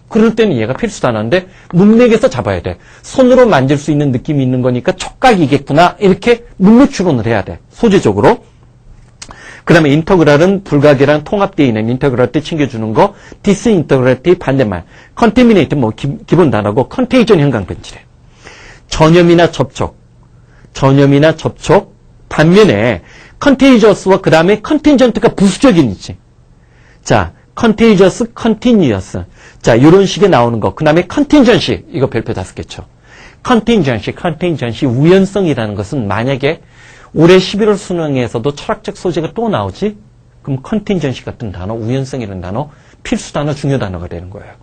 Speaker 1: 그럴 때는 얘가 필수 단어인데 문맥에서 잡아야 돼. 손으로 만질 수 있는 느낌이 있는 거니까 촉각이겠구나. 이렇게 문맥 추론을 해야 돼. 소재적으로. 그 다음에 인터그랄은 불가계랑 통합되어 있는 인터그랄 때 챙겨주는 거. 디스인터그랄 때 반대말. 컨테미네이트 기본 단어고 컨테이전 현상 변질해. 전염이나 접촉 반면에 컨테이저스와 그 다음에 컨틴전트가 부수적인 있지. 컨테이저스, 컨티니어스. 이런 식에 나오는 거. 그 다음에 컨틴전시. 이거 별표 5개 쳐. 컨틴전시. 우연성이라는 것은 만약에 올해 11월 수능에서도 철학적 소재가 또 나오지? 그럼 컨틴전시 같은 단어, 우연성이라는 단어, 필수 단어, 중요 단어가 되는 거예요.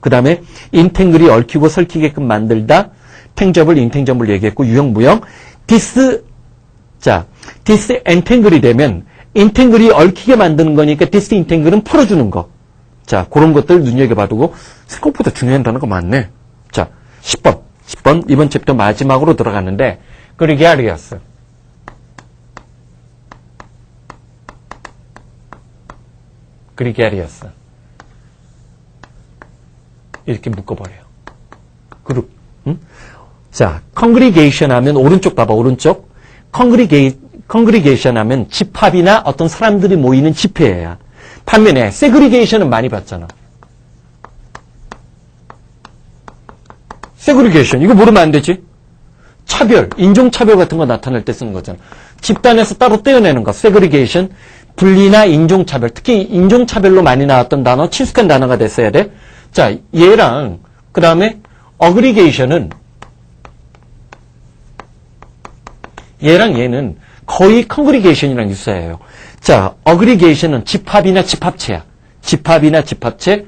Speaker 1: 그 다음에 인탱글이 얽히고 설키게끔 만들다. 탱저블, 인탱저블 얘기했고 유형, 무형. 디스엔탱글이 되면 인탱글이 얽히게 만드는 거니까 디스인탱글은 풀어주는 거. 그런 것들 눈여겨봐두고 생각보다 중요한 단어가 많네. 10번 이번 챕터 마지막으로 들어가는데 그리게리어스. 그리게리어스. 이렇게 묶어버려요. 그룹. 응? 자, congregation 하면 오른쪽 봐봐, 오른쪽. congregation 하면 집합이나 어떤 사람들이 모이는 집회야. 반면에 segregation은 많이 봤잖아. segregation, 이거 모르면 안 되지? 차별, 인종차별 같은 거 나타낼 때 쓰는 거잖아. 집단에서 따로 떼어내는 거, segregation, 분리나 인종차별, 특히 인종차별로 많이 나왔던 단어, 친숙한 단어가 됐어야 돼. 자, 얘랑 그 다음에 aggregation은 얘랑 얘는 거의 congregation이랑 유사해요. 자, aggregation은 집합이나 집합체야. 집합이나 집합체.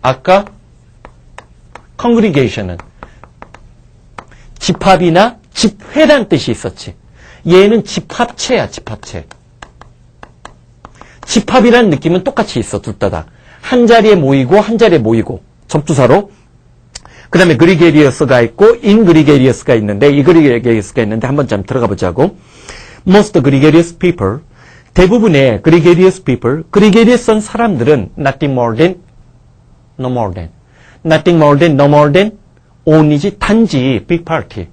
Speaker 1: 아까 congregation은 집합이나 집회란 뜻이 있었지. 얘는 집합체야, 집합체. 집합이라는 느낌은 똑같이 있어, 둘 다. 한 자리에 모이고, 한 자리에 모이고, 접두사로. 그 다음에 그리게리어스가 있고, 인그리게리어스가 있는데, 이 그리게리어스가 있는데, 한번 좀 들어가 보자고. Most gregarious people, 대부분의 gregarious people, gregarious 사람들은 nothing more than, no more than, nothing more than, no more than, only지, 단지, big party.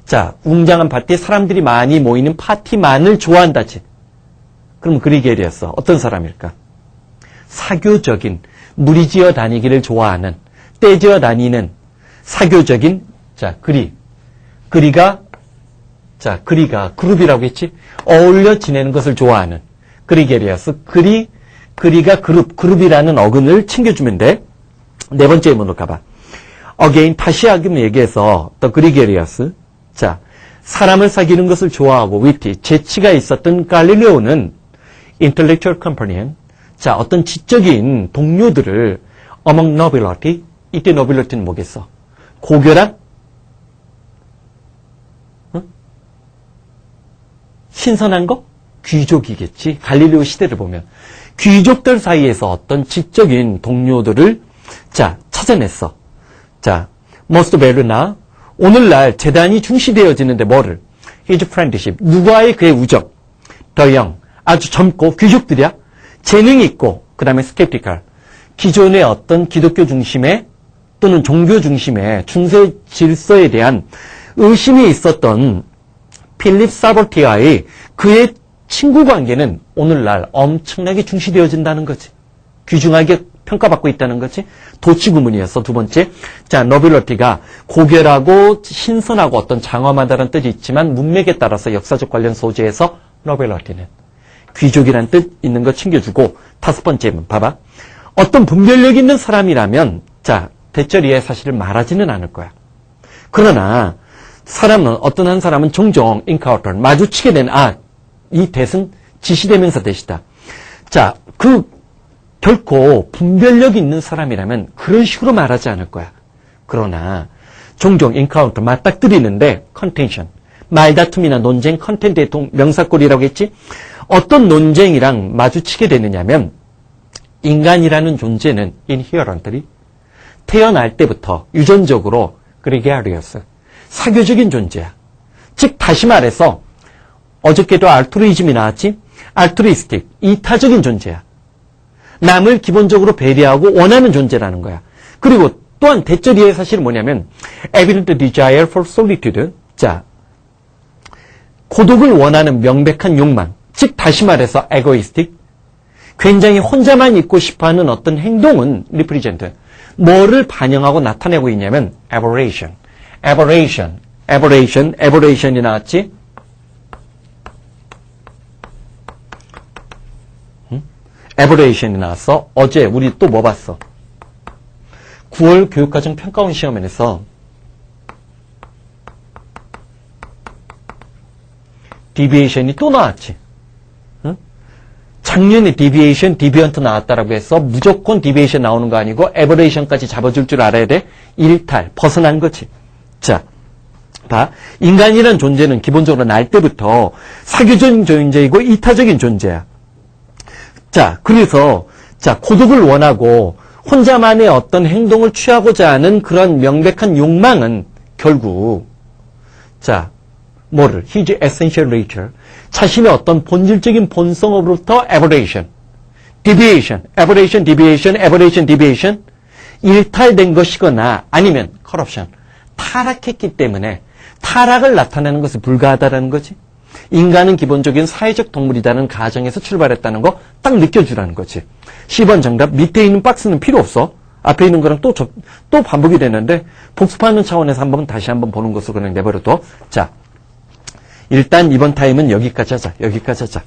Speaker 1: 자, 웅장한 파티, 사람들이 많이 모이는 파티만을 좋아한다지. 그럼 그리게리어스, 어떤 사람일까? 사교적인, 무리지어 다니기를 좋아하는, 떼지어 다니는, 사교적인, 자, 그리가 그룹이라고 했지? 어울려 지내는 것을 좋아하는, 그리게리어스, 그리가 그룹이라는 어근을 챙겨주면 돼. 네 번째 예문으로 가봐. again, 다시 얘기해서, 또 그리게리어스. 자, 사람을 사귀는 것을 좋아하고, 위티, 재치가 있었던 갈릴레오는 intellectual companion, 자, 어떤 지적인 동료들을 among nobility, 이때 nobility는 뭐겠어? 고결한? 응? 신선한 거? 귀족이겠지. 갈릴레오 시대를 보면. 귀족들 사이에서 어떤 지적인 동료들을, 자, 찾아냈어. 자, most value나, 오늘날 재단이 중시되어지는데 뭐를? his friendship, 누구와의 그의 우정. the young, 아주 젊고 귀족들이야. 재능 있고, 그 다음에 skeptical. 기존의 어떤 기독교 중심의 또는 종교 중심의 중세 질서에 대한 의심이 있었던 필립 사보티아의 그의 친구 관계는 오늘날 엄청나게 중시되어진다는 거지. 귀중하게 평가받고 있다는 거지. 도치구문이었어, 두 번째. 자, nobility가 고결하고 신선하고 어떤 장엄하다는 뜻이 있지만 문맥에 따라서 역사적 관련 소재에서 nobility는 귀족이란 뜻 있는 거 챙겨주고, 다섯 번째는 봐봐. 어떤 분별력 있는 사람이라면, 자, 대절이의 사실을 말하지는 않을 거야. 그러나 사람은, 어떤 한 사람은 종종 encounter, 마주치게 된, 이 대은 지시대명사 대시다. 자, 결코 분별력 있는 사람이라면 그런 식으로 말하지 않을 거야. 그러나 종종 encounter, 맞닥뜨리는데 contention, 말다툼이나 논쟁, 컨텐츠의 명사꼴이라고 했지? 어떤 논쟁이랑 마주치게 되느냐면 인간이라는 존재는 inherently 태어날 때부터 유전적으로 gregarious, 사교적인 존재야. 즉 다시 말해서 어저께도 알트루이즘이 나왔지? altruistic, 이타적인 존재야. 남을 기본적으로 배려하고 원하는 존재라는 거야. 그리고 또한 대절이의 사실은 뭐냐면 evident desire for solitude, 자, 고독을 원하는 명백한 욕망, 즉 다시 말해서 egoistic, 굉장히 혼자만 있고 싶어하는 어떤 행동은 represent, 뭐를 반영하고 나타내고 있냐면 aberration이 나왔지? aberration이 나왔어. 어제 우리 또 뭐 봤어? 9월 교육과정 평가원 시험에서 deviation이 또 나왔지. 응? 작년에 deviation, deviant 나왔다라고 해서 무조건 deviation 나오는 거 아니고 aberration까지 잡아줄 줄 알아야 돼. 일탈, 벗어난 거지. 자, 봐. 인간이란 존재는 기본적으로 날 때부터 사교적인 존재이고 이타적인 존재야. 자, 그래서 자, 고독을 원하고 혼자만의 어떤 행동을 취하고자 하는 그런 명백한 욕망은 결국 자 뭐를 his essential nature 자신의 어떤 본질적인 본성으로부터 aberration, deviation, aberration, deviation, aberration, deviation 일탈된 것이거나 아니면 corruption 타락했기 때문에 타락을 나타내는 것이 불가하다라는 거지. 인간은 기본적인 사회적 동물이라는 가정에서 출발했다는 거 딱 느껴주라는 거지. 10번 정답 밑에 있는 박스는 필요 없어. 앞에 있는 거랑 또 반복이 되는데 복습하는 차원에서 다시 한번 보는 것으로 그냥 내버려둬. 자, 일단 이번 타임은 여기까지 하자. 여기까지 하자.